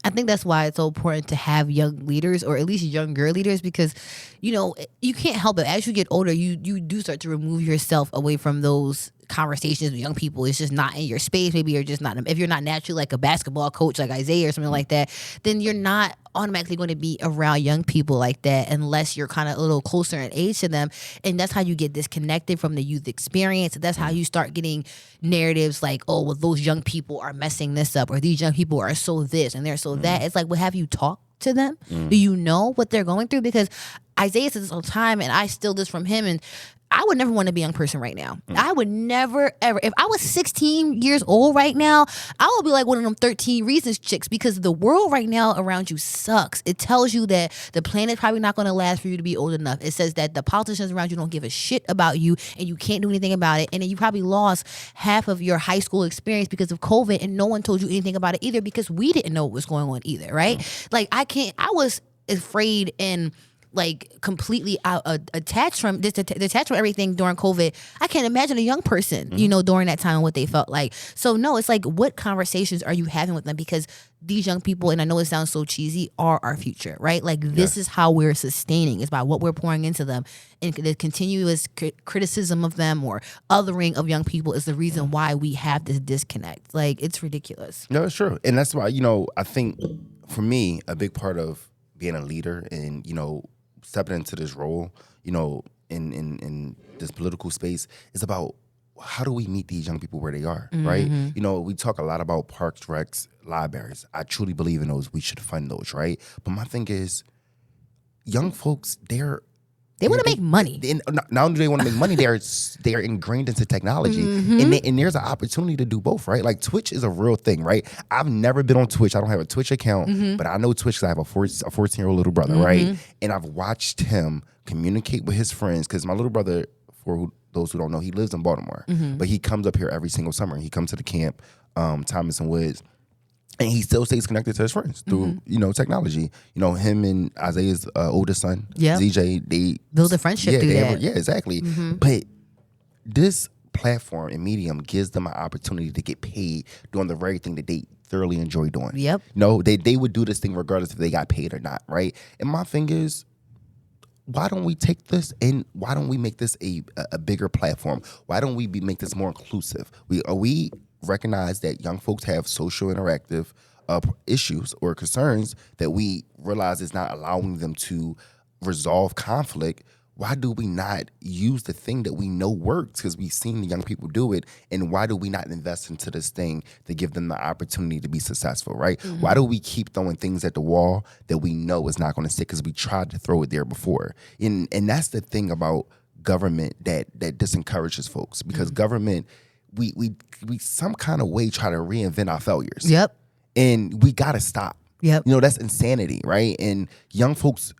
I think that's why it's so important to have young leaders, or at least younger leaders, because, you can't help it. As you get older, you do start to remove yourself away from those conversations with young people is just not in your space. Maybe you're just not, if you're not naturally like a basketball coach like Isaiah or something like that, then you're not automatically going to be around young people like that unless you're kind of a little closer in age to them. And that's how you get disconnected from the youth experience. That's how you start getting narratives like, oh, well, those young people are messing this up, or these young people are so this and they're so that. It's like, well, have you talked to them? Do you know what they're going through? Because Isaiah says this all the time, and I steal this from him, and I would never want to be a young person right now. I would never, ever. If I was 16 years old right now, I would be like one of them 13 Reasons chicks, because the world right now around you sucks. It tells you that the planet's probably not going to last for you to be old enough. It says that the politicians around you don't give a shit about you and you can't do anything about it. And then you probably lost half of your high school experience because of COVID, and no one told you anything about it either because we didn't know what was going on either, right? Like I was afraid and like completely detached from everything during COVID. I can't imagine a young person, you know, during that time and what they felt like. So no, it's like, what conversations are you having with them? Because these young people, and I know it sounds so cheesy, are our future, right? Like this is how we're sustaining, is by what we're pouring into them. And the continuous criticism of them or othering of young people is the reason why we have this disconnect. Like, it's ridiculous. No, it's true. And that's why, you know, I think for me, a big part of being a leader and, you know, stepping into this role, you know, in this political space is about how do we meet these young people where they are, right? You know, we talk a lot about parks, recs, libraries. I truly believe in those. We should fund those, right? But my thing is, young folks, they want to make money. Not only do they want to make money, they're ingrained into technology, and there's an opportunity to do both, right? Like Twitch is a real thing, right? I've never been on Twitch. I don't have a Twitch account, but I know Twitch because I have a 14-year-old little brother, right? And I've watched him communicate with his friends, because my little brother, for those who don't know, he lives in Baltimore, but he comes up here every single summer. He comes to the camp, Thomas and Woods. And he still stays connected to his friends through, you know, technology. You know, him and Isaiah's oldest son, ZJ, they build a friendship through that. Yeah, exactly. But this platform and medium gives them an opportunity to get paid doing the very thing that they thoroughly enjoy doing. Yep. You know, they would do this thing regardless if they got paid or not, right? And my thing is, why don't we take this and why don't we make this a bigger platform? Why don't we make this more inclusive? We recognize that young folks have social interactive issues or concerns that we realize is not allowing them to resolve conflict. Why do we not use the thing that we know works, because we've seen the young people do it, and why do we not invest into this thing to give them the opportunity to be successful, right? Why do we keep throwing things at the wall that we know is not going to stick because we tried to throw it there before? And that's the thing about government that disencourages folks, because government, we some kind of way try to reinvent our failures. Yep. And we got to stop. Yep. You know, that's insanity, right? And young folks,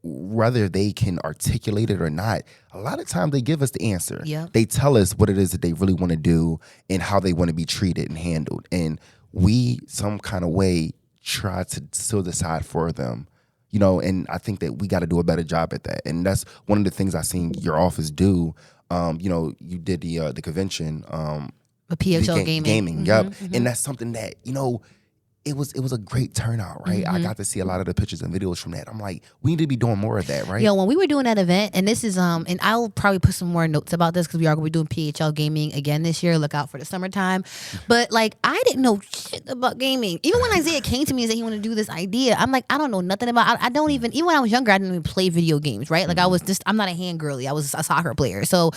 whether they can articulate it or not, a lot of times they give us the answer. Yep. They tell us what it is that they really want to do and how they want to be treated and handled. And we, some kind of way, try to still decide for them. You know, and I think that we got to do a better job at that. And that's one of the things I've seen your office do. You know, you did the convention. A PHL gaming. Yep. And that's something that, you know, it was a great turnout, right? I got to see a lot of the pictures and videos from that. I'm like, we need to be doing more of that, right? Yo, when we were doing that event, and this is and I'll probably put some more notes about this because we are going to be doing PHL gaming again this year. Look out for the summertime. But like, I didn't know shit about gaming. Even when Isaiah came to me and said he wanted to do this idea, I'm like, I don't know nothing about. I don't even when I was younger, I didn't even play video games, right? Like I'm not a hand girly. I was a soccer player, so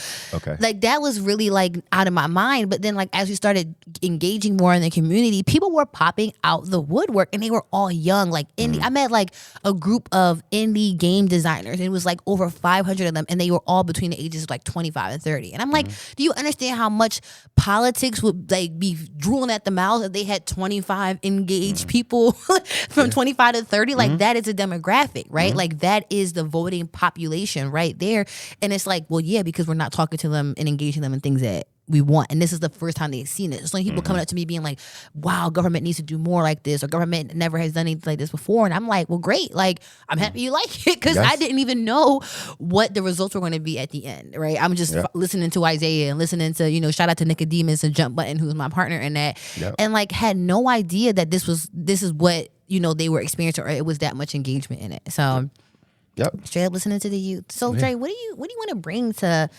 like that was really like out of my mind. But then like as we started engaging more in the community, people were popping out the woodwork, and they were all young, like indie. I met like a group of indie game designers, and it was like over 500 of them, and they were all between the ages of like 25 and 30. And I'm like, do you understand how much politics would like be drooling at the mouth if they had 25 engaged people from 25 to 30? Like that is a demographic, right? Like that is the voting population right there. And it's like, well, yeah, because we're not talking to them and engaging them in things that we want. And this is the first time they've seen it. It's like people coming up to me being like, wow, government needs to do more like this, or government never has done anything like this before. And I'm like, well, great. Like, I'm happy you like it, because I didn't even know what the results were going to be at the end, right? I'm just listening to Isaiah and listening to, you know, shout out to Nicodemus and Jump Button, who's my partner in that. And like had no idea that this is what, you know, they were experiencing, or it was that much engagement in it. So straight up listening to the youth. So Dre, what do you want to bring to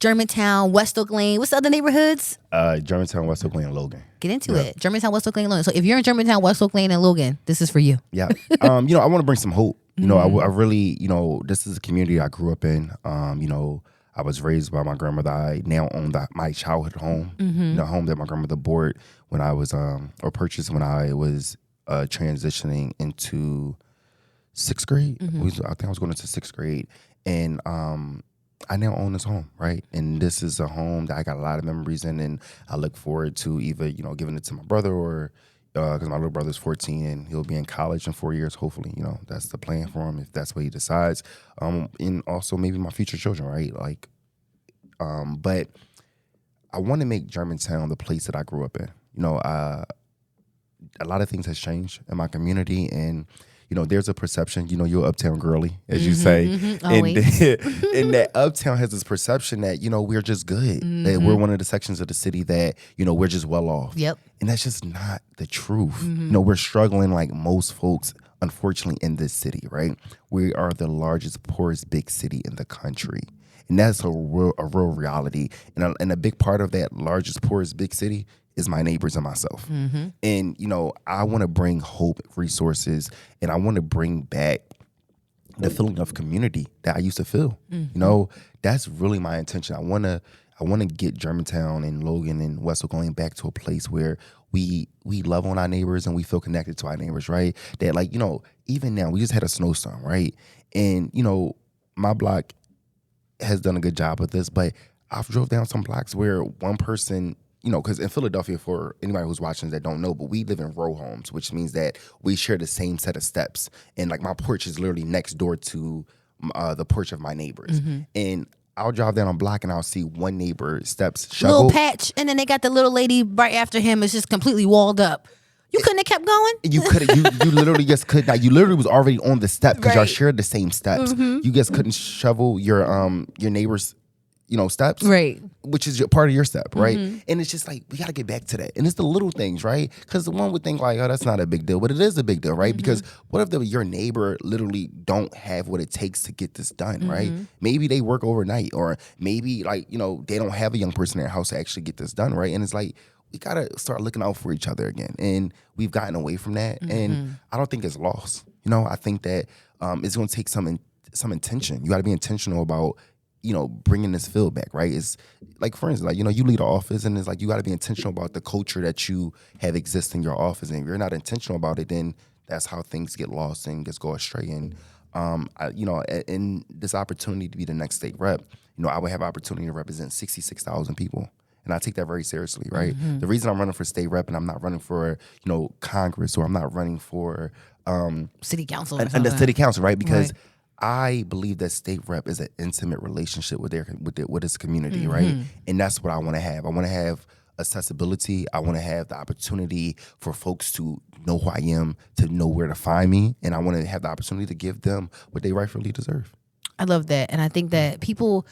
Germantown, West Oak Lane. What's the other neighborhoods? Germantown, West Oak Lane, and Logan. Get into it. Germantown, West Oak Lane, and Logan. So if you're in Germantown, West Oak Lane, and Logan, this is for you. Yeah. I want to bring some hope. I really, this is a community I grew up in. I was raised by my grandmother. I now own my childhood home, the home that my grandmother bought when I was, or purchased when I was transitioning into 6th grade. I think I was going into 6th grade. And I now own this home, right? And this is a home that I got a lot of memories in, and I look forward to either, giving it to my brother or, because my little brother's 14 and he'll be in college in 4 years, hopefully, that's the plan for him if that's what he decides. And also maybe my future children, right? But I want to make Germantown the place that I grew up in. A lot of things has changed in my community, and there's a perception, you're uptown girly, as you say. And that uptown has this perception that, we're just good. That we're one of the sections of the city that, we're just well off. Yep. And that's just not the truth. We're struggling like most folks, unfortunately, in this city, right? We are the largest, poorest big city in the country. And that's a real reality. And a big part of that largest, poorest big city is my neighbors and myself. And, I want to bring hope, resources, and I want to bring back the feeling of community that I used to feel. That's really my intention. I want to get Germantown and Logan and West Oak Lane back to a place where we love on our neighbors and we feel connected to our neighbors, right? That even now, we just had a snowstorm, right? And, my block has done a good job of this, but I've drove down some blocks where one person, because in Philadelphia, for anybody who's watching that don't know, but we live in row homes, which means that we share the same set of steps. And my porch is literally next door to the porch of my neighbors. And I'll drive down a block and I'll see one neighbor steps shovel. Little patch, and then they got the little lady right after him is just completely walled up. You couldn't have kept going? You could have. You literally just could not. You literally was already on the step because y'all shared the same steps. You just couldn't shovel your neighbor's, steps. Right. Which is part of your step, right? And it's just we got to get back to that. And it's the little things, right? Because the one would think oh, that's not a big deal. But it is a big deal, right? Because what if your neighbor literally don't have what it takes to get this done, right? Maybe they work overnight, or maybe they don't have a young person in their house to actually get this done, right? And it's we got to start looking out for each other again. And we've gotten away from that. And I don't think it's lost. I think that it's going to take some intention. You got to be intentional about, bringing this feel back, right? It's for instance, you lead an office and it's you got to be intentional about the culture that you have exist in your office. And if you're not intentional about it, then that's how things get lost and just go astray. And, in this opportunity to be the next state rep, I would have opportunity to represent 66,000 people. And I take that very seriously, right? The reason I'm running for state rep and I'm not running for, Congress, or I'm not running for city council. And the city council, right? Because I believe that state rep is an intimate relationship with its community, right? And that's what I want to have. I want to have accessibility. I want to have the opportunity for folks to know who I am, to know where to find me, and I want to have the opportunity to give them what they rightfully deserve. I love that, and I think that people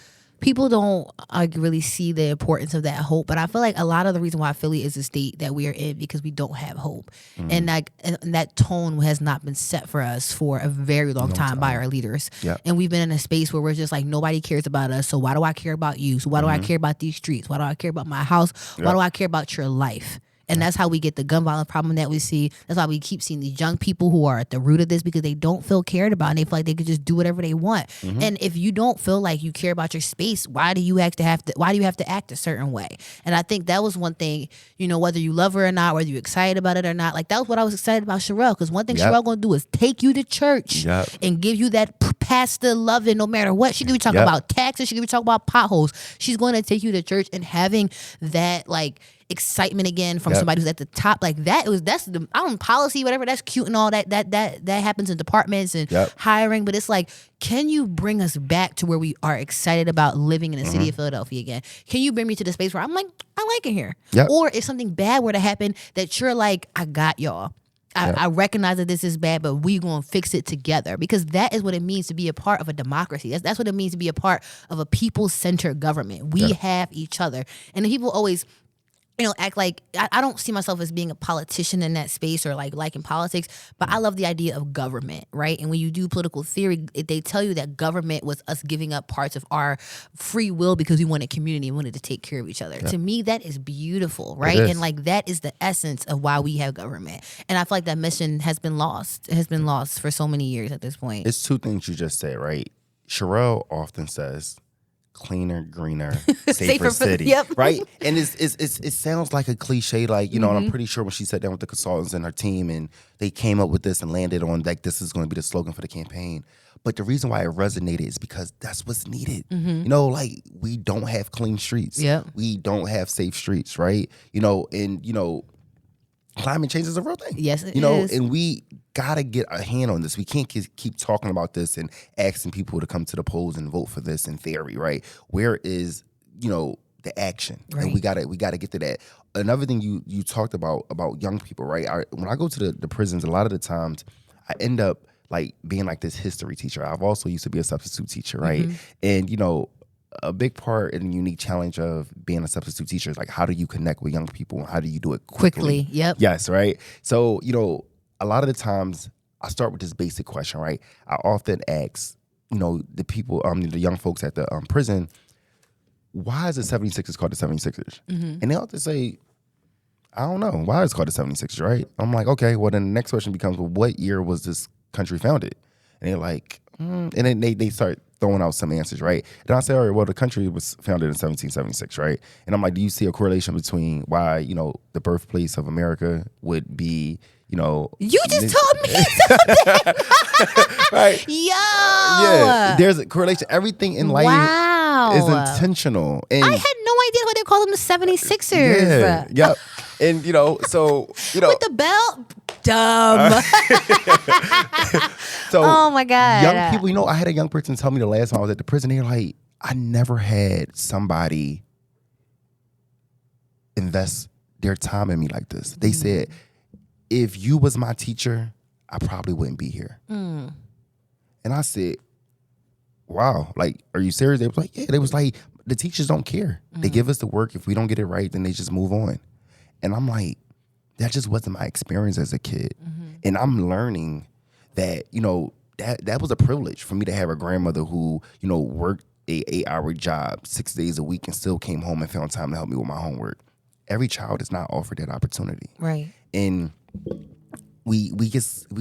don't really see the importance of that hope, but I feel like a lot of the reason why Philly is the state that we are in because we don't have hope, and that tone has not been set for us for a very long time by our leaders. And we've been in a space where we're just nobody cares about us, so why do I care about you? So why do I care about these streets? Why do I care about my house? Why do I care about your life? And that's how we get the gun violence problem that we see. That's why we keep seeing these young people who are at the root of this because they don't feel cared about and they feel like they could just do whatever they want. And if you don't feel like you care about your space, why do you have to act a certain way? And I think that was one thing, whether you love her or not, whether you're excited about it or not, that was what I was excited about Sherelle, because one thing Sherelle gonna do is take you to church and give you that pastor loving no matter what. She could be talking about taxes, she could be talking about potholes. She's going to take you to church, and having that excitement again from somebody who's at the top, that's the policy, whatever, that's cute and all that happens in departments and hiring, but it's can you bring us back to where we are excited about living in the city of Philadelphia again? Can you bring me to the space where I'm I like it here? Or if something bad were to happen, that you're I got y'all. I recognize that this is bad, but we gonna fix it together, because that is what it means to be a part of a democracy. That's what it means to be a part of a people-centered government. We have each other, and the people always act like I don't see myself as being a politician in that space or like liking politics, but I love the idea of government, right? And when you do political theory, they tell you that government was us giving up parts of our free will because we wanted community and wanted to take care of each other. Yeah. To me, that is beautiful, right? And like that is the essence of why we have government. And I feel like that mission has been lost. It has been lost for so many years at this point. It's two things you just said, right? Sherelle often says, cleaner, greener, safer city, yep. right? And it sounds like a cliche, like, and I'm pretty sure when she sat down with the consultants and her team and they came up with this and landed on like this is going to be the slogan for the campaign. But the reason why it resonated is because that's what's needed. Like we don't have clean streets. Yep. We don't have safe streets, right? Climate change is a real thing. Yes, it is. And we gotta get a hand on this. We can't keep talking about this and asking people to come to the polls and vote for this in theory, right? Where is, the action? Right. And we gotta get to that. Another thing you talked about young people, right? When I go to the prisons, a lot of the times I end up like being like this history teacher. I've also used to be a substitute teacher, right? And a big part and unique challenge of being a substitute teacher is like, how do you connect with young people and how do you do it quickly? Yep. Yes, right? So, a lot of the times I start with this basic question, right? I often ask, the people, the young folks at the prison, why is the 76ers called the 76ers? And they often say, I don't know. Why is it called the 76ers, right? I'm like, okay, well, then the next question becomes, well, what year was this country founded? And they're like, and then they start throwing out some answers, right? And I say, all right, well, the country was founded in 1776, right? And I'm like, do you see a correlation between why, the birthplace of America would be, You just told me something. right? Yo. Yeah, there's a correlation. Everything in life is intentional. And I had no idea why they call them the 76ers. Yeah. And, so, With the belt? Dumb. So, oh, my God. Young people, I had a young person tell me the last time I was at the prison, they're like, I never had somebody invest their time in me like this. They said, if you was my teacher, I probably wouldn't be here. And I said, wow, like, are you serious? They was like, yeah. They was like, the teachers don't care. They give us the work. If we don't get it right, then they just move on. And I'm like, that just wasn't my experience as a kid. And I'm learning that, that was a privilege for me to have a grandmother who, worked a 8-hour job 6 days a week and still came home and found time to help me with my homework. Every child is not offered that opportunity. Right. And we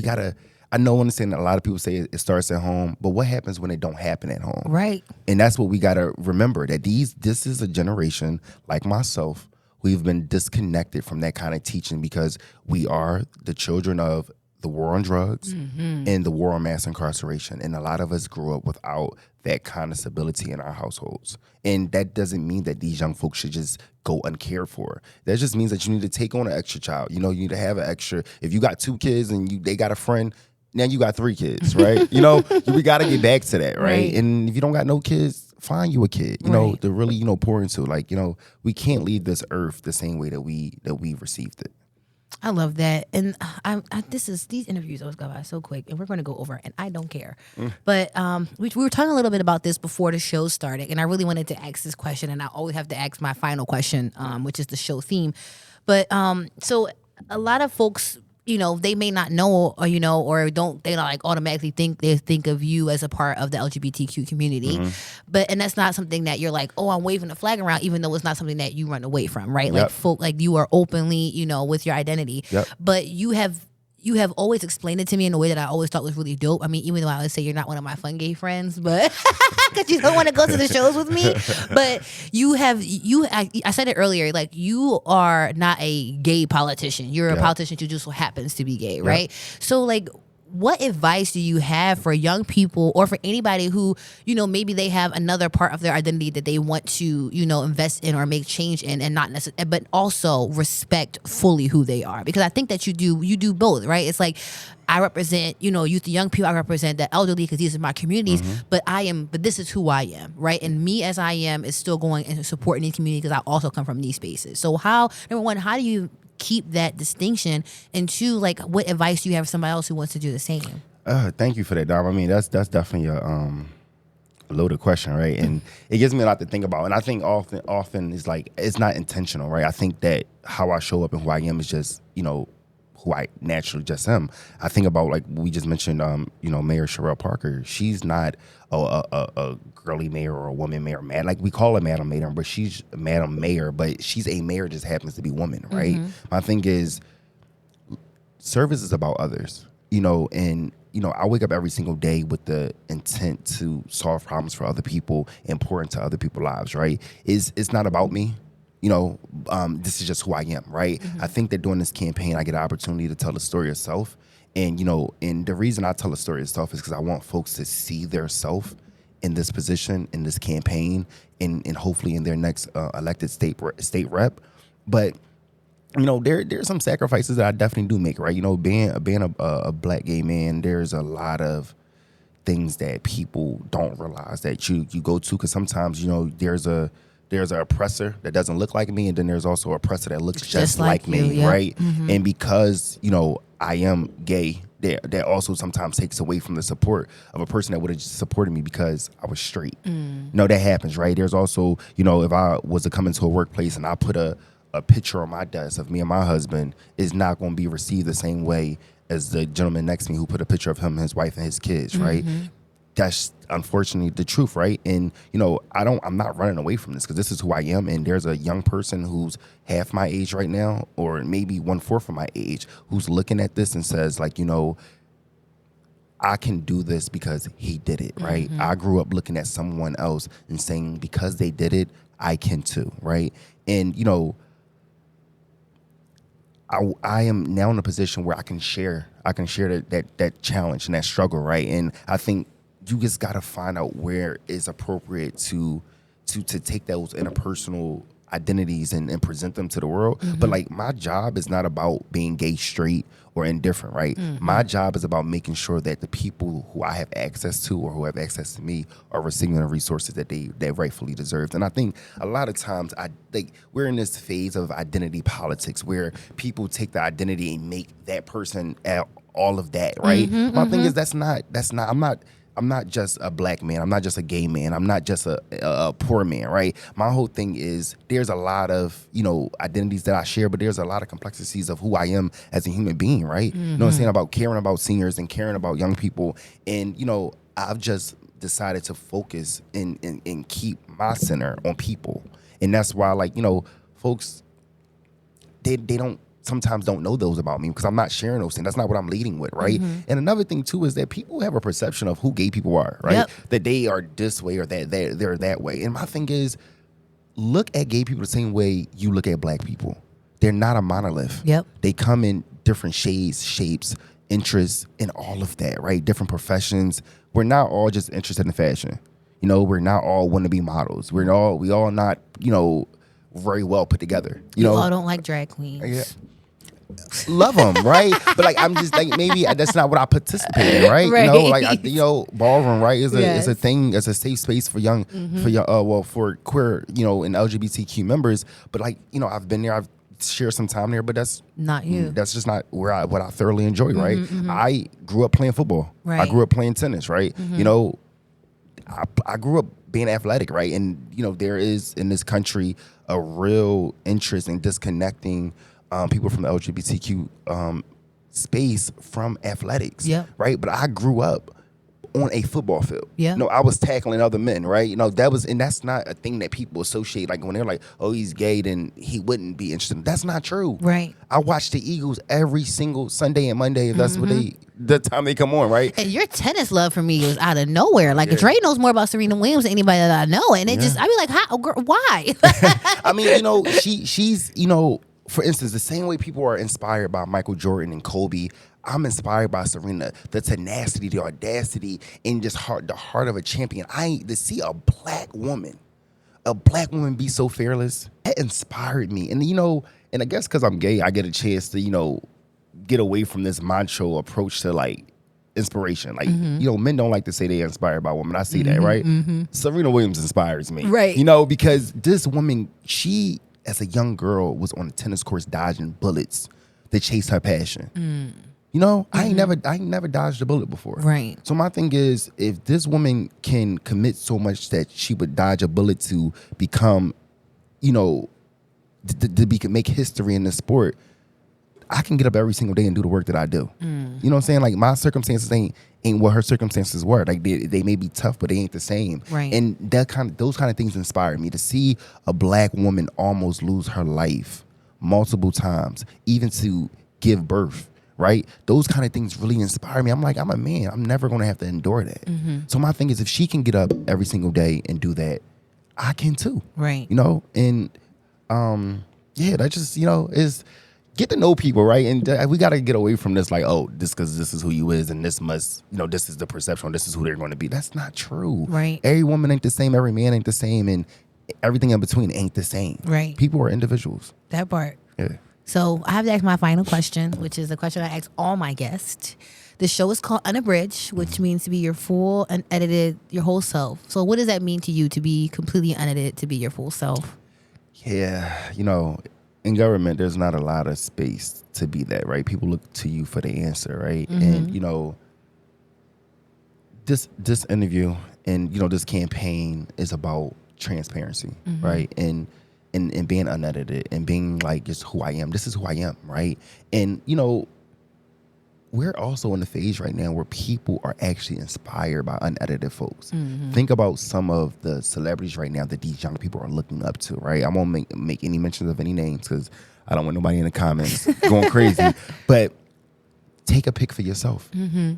gotta, I know, understand that a lot of people say it starts at home, but what happens when it don't happen at home? Right. And that's what we gotta remember, that this is a generation like myself. We've been disconnected from that kind of teaching because we are the children of the war on drugs and the war on mass incarceration. And a lot of us grew up without that kind of stability in our households. And that doesn't mean that these young folks should just go uncared for. That just means that you need to take on an extra child. You need to have an extra, if you got 2 kids and they got a friend, now you got 3 kids, right? We got to get back to that, right? And if you don't got no kids, find you a kid, to really, pour into. Like, we can't leave this earth the same way that we received it. I love that. And these interviews always go by so quick, and we're going to go over, and I don't care. But we were talking a little bit about this before the show started, and I really wanted to ask this question, and I always have to ask my final question, which is the show theme. But so a lot of folks, they may not know, or or they don't like automatically think of you as a part of the LGBTQ community, and that's not something that you're like, oh, I'm waving the flag around, even though it's not something that you run away from, right? Yep. Like you are openly, with your identity, but you have always explained it to me in a way that I always thought was really dope. I mean, even though I would say you're not one of my fun gay friends, but because you don't want to go to the shows with me, but I said it earlier, like you are not a gay politician. You're a politician who just so happens to be gay, right? So like, what advice do you have for young people or for anybody who, maybe they have another part of their identity that they want to, invest in or make change in, and not necessarily, but also respect fully who they are? Because I think that you do both, right? It's like, I represent, youth and young people. I represent the elderly because these are my communities, but this is who I am, right? And me as I am is still going and supporting these communities because I also come from these spaces. So number one, how do you keep that distinction? And 2, like, what advice do you have for somebody else who wants to do the same? Thank you for that, Dom. I mean, that's definitely loaded question, right? And it gives me a lot to think about. And I think often is like, it's not intentional, right? I think that how I show up and who I am is just, who I naturally just am. I think about, like we just mentioned, Mayor Sherelle Parker. She's not a girly mayor or a woman mayor, like we call her Madam Mayor, but she's Madam Mayor, but she's a mayor, just happens to be woman, right? My thing is, service is about others, and I wake up every single day with the intent to solve problems for other people and pour into other people's lives, right? It's not about me. This is just who I am, right? I think that during this campaign, I get an opportunity to tell the story of self. And, and the reason I tell the story of self is because I want folks to see their self in this position, in this campaign, and hopefully in their next elected state rep. But there's some sacrifices that I definitely do make, right? Being a black gay man, there's a lot of things that people don't realize that you go to, because sometimes there's an oppressor that doesn't look like me, and then there's also an oppressor that looks just like me, yep. right? And because I am gay, that also sometimes takes away from the support of a person that would have just supported me because I was straight. That happens, right? There's also if I was to come into a workplace and I put a picture on my desk of me and my husband, is not going to be received the same way as the gentleman next to me who put a picture of him, his wife, and his kids, right? That's unfortunately the truth, right? And I'm not running away from this, because this is who I am. And there's a young person who's half my age right now, or maybe 1/4 of my age, who's looking at this and says, like, I can do this because he did it, right? I grew up looking at someone else and saying, because they did it, I can too, right? And I am now in a position where I can share that challenge and that struggle, right? And I think you just got to find out where is appropriate to take those interpersonal identities and present them to the world. But like, my job is not about being gay, straight, or indifferent, right? My job is about making sure that the people who I have access to, or who have access to me, are receiving the resources that they rightfully deserve. And I think a lot of times we're in this phase of identity politics where people take the identity and make that person all of that, right? My thing is, that's not. I'm not just a black man. I'm not just a gay man. I'm not just a poor man, right? My whole thing is, there's a lot of, identities that I share, but there's a lot of complexities of who I am as a human being, right? You know what I'm saying? About caring about seniors and caring about young people. And, I've just decided to focus and keep my center on people. And that's why, folks, they sometimes don't know those about me, because I'm not sharing those things. That's not what I'm leading with, right? And another thing too is that people have a perception of who gay people are, right? That they are this way, or that they're that way. And my thing is, look at gay people the same way you look at black people. They're not a monolith. They come in different shades, shapes, interests, and all of that, right? Different professions. We're not all just interested in fashion. We're not all want to be models. We all not, very well put together. You all don't like drag queens. Yeah. Love them, right? But I'm just maybe that's not what I participate in, right? Ballroom, right, is a thing, as a safe space for young, for queer, and LGBTQ members. But I've been there, I've shared some time there, but that's not you. That's just not what I thoroughly enjoy, right? I grew up playing football. Right. I grew up playing tennis, right? I grew up being athletic, right? And there is in this country a real interest in disconnecting people from the LGBTQ space from athletics, right? But I grew up on a football field. I was tackling other men, right? That's not a thing that people associate. Like, when they're like, oh, he's gay, then he wouldn't be interested. That's not true. Right. I watch the Eagles every single Sunday and Monday. That's what the time they come on, right? And your tennis love for me was out of nowhere. Like, Dre knows more about Serena Williams than anybody that I know. And it just, I be like, how, girl, why? I mean, she's, for instance, the same way people are inspired by Michael Jordan and Kobe, I'm inspired by Serena. The tenacity, the audacity, and just the heart of a champion. To see a black woman be so fearless, that inspired me. And and I guess because I'm gay, I get a chance to get away from this macho approach to inspiration. Men don't like to say they're inspired by women. I see that, right? Serena Williams inspires me, right? Because this woman, she, as a young girl, was on the tennis courts dodging bullets to chase her passion. You know, I ain't never dodged a bullet before. Right. So my thing is, if this woman can commit so much that she would dodge a bullet to become, you know, make history in this sport, I can get up every single day and do the work that I do. You know what I'm saying? Like, my circumstances ain't what her circumstances were. Like, they may be tough, but they ain't the same. Right. And those kind of things inspire me. To see a black woman almost lose her life multiple times, even to give birth, right? Those kind of things really inspire me. I'm like, I'm a man. I'm never going to have to endure that. So my thing is, if she can get up every single day and do that, I can too. Right. You know? And yeah, that just, you know, is get to know people, right? And we got to get away from this, like, oh, this because this is who you is, and this must, you know, this is the perception, this is who they're going to be. That's not true. Right. Every woman ain't the same, every man ain't the same, and everything in between ain't the same. Right. People are individuals. That part. Yeah. So I have to ask my final question, which is the question I ask all my guests. The show is called Unabridged, which means to be your full, unedited, your whole self. So what does that mean to you, to be completely unedited, to be your full self? Yeah, you know, in government, there's not a lot of space to be that, right? People look to you for the answer, right? And, you know, this interview and, you know, this campaign is about transparency, right? And being unedited and being like, just who I am. This is who I am, right? And, you know, we're also in the phase right now where people are actually inspired by unedited folks. Think about some of the celebrities right now that these young people are looking up to, right? I won't make any mentions of any names because I don't want nobody in the comments going crazy. But take a pick for yourself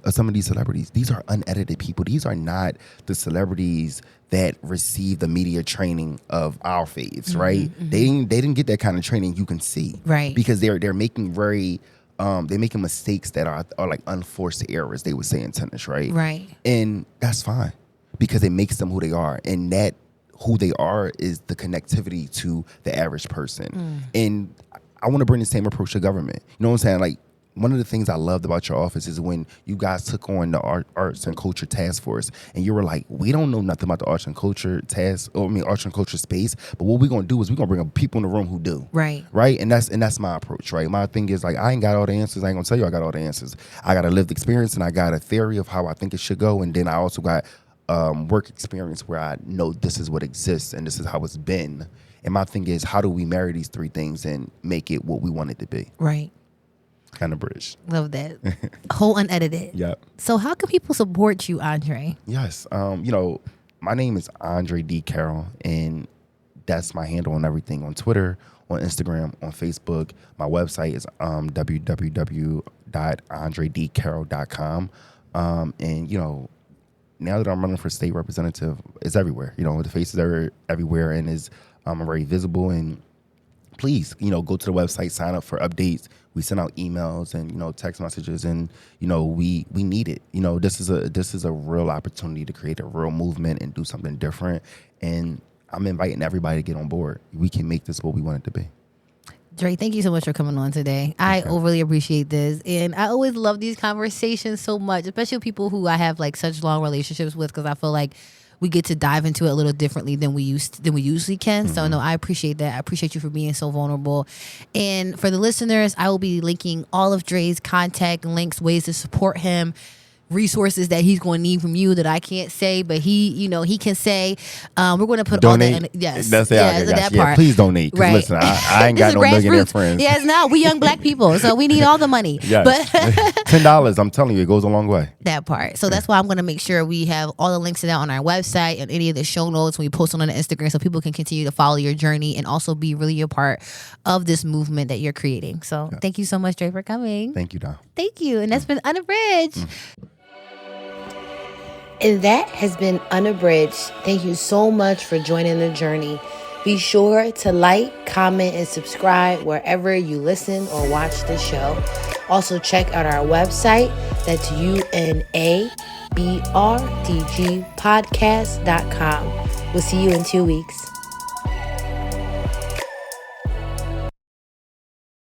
of some of these celebrities. These are unedited people. These are not the celebrities that receive the media training of our faves, right? They didn't get that kind of training, you can see. Right. Because they're making they're making mistakes that are like unforced errors, they would say in tennis, right? Right. And that's fine because it makes them who they are. And that who they are is the connectivity to the average person. And I want to bring the same approach to government. You know what I'm saying? Like, one of the things I loved about your office is when you guys took on the arts and culture task force, and you were like, we don't know nothing about the arts and culture arts and culture space, but what we're gonna do is we're gonna bring up people in the room who do. Right. Right? And that's my approach, right? My thing is, like, I ain't got all the answers. I ain't gonna tell you I got all the answers. I got a lived experience and I got a theory of how I think it should go, and then I also got work experience where I know this is what exists and this is how it's been. And my thing is, how do we marry these three things and make it what we want it to be? Right. Unabridged. Love that. Whole unedited. Yep. So how can people support you, Andre? Yes. You know, my name is Andre D. Carroll, and that's my handle on everything, on Twitter, on Instagram, on Facebook. My website is www.andredcarroll.com. And, you know, now that I'm running for state representative, it's everywhere. You know, the faces are everywhere and is very visible. And please, you know, go to the website, sign up for updates. We send out emails and, you know, text messages, and, you know, we need it. You know, this is a real opportunity to create a real movement and do something different. And I'm inviting everybody to get on board. We can make this what we want it to be. Dre, thank you so much for coming on today. I overly appreciate this. And I always love these conversations so much, especially with people who I have like such long relationships with, because I feel like we get to dive into it a little differently than we usually can. So no, I appreciate that. I appreciate you for being so vulnerable. And for the listeners, I will be linking all of Dre's contact links, ways to support him, resources that he's going to need from you that I can't say, but he can say. We're going to put donate. all that. Yes, That's that part. Yeah, please donate. Right. Listen, I ain't got no millionaire friends. Yes, no, we young black people, so we need all the money. Yes. But $10, I'm telling you, it goes a long way. That part. So that's why I'm going to make sure we have all the links to that on our website and any of the show notes when we post on the Instagram, so people can continue to follow your journey and also be really a part of this movement that you're creating. So thank you so much, Dre, for coming. Thank you, Don. Thank you. And that's been Unabridged. And that has been Unabridged. Thank you so much for joining the journey. Be sure to like, comment, and subscribe wherever you listen or watch the show. Also, check out our website. That's unabrdgpodcast.com. We'll see you in 2 weeks.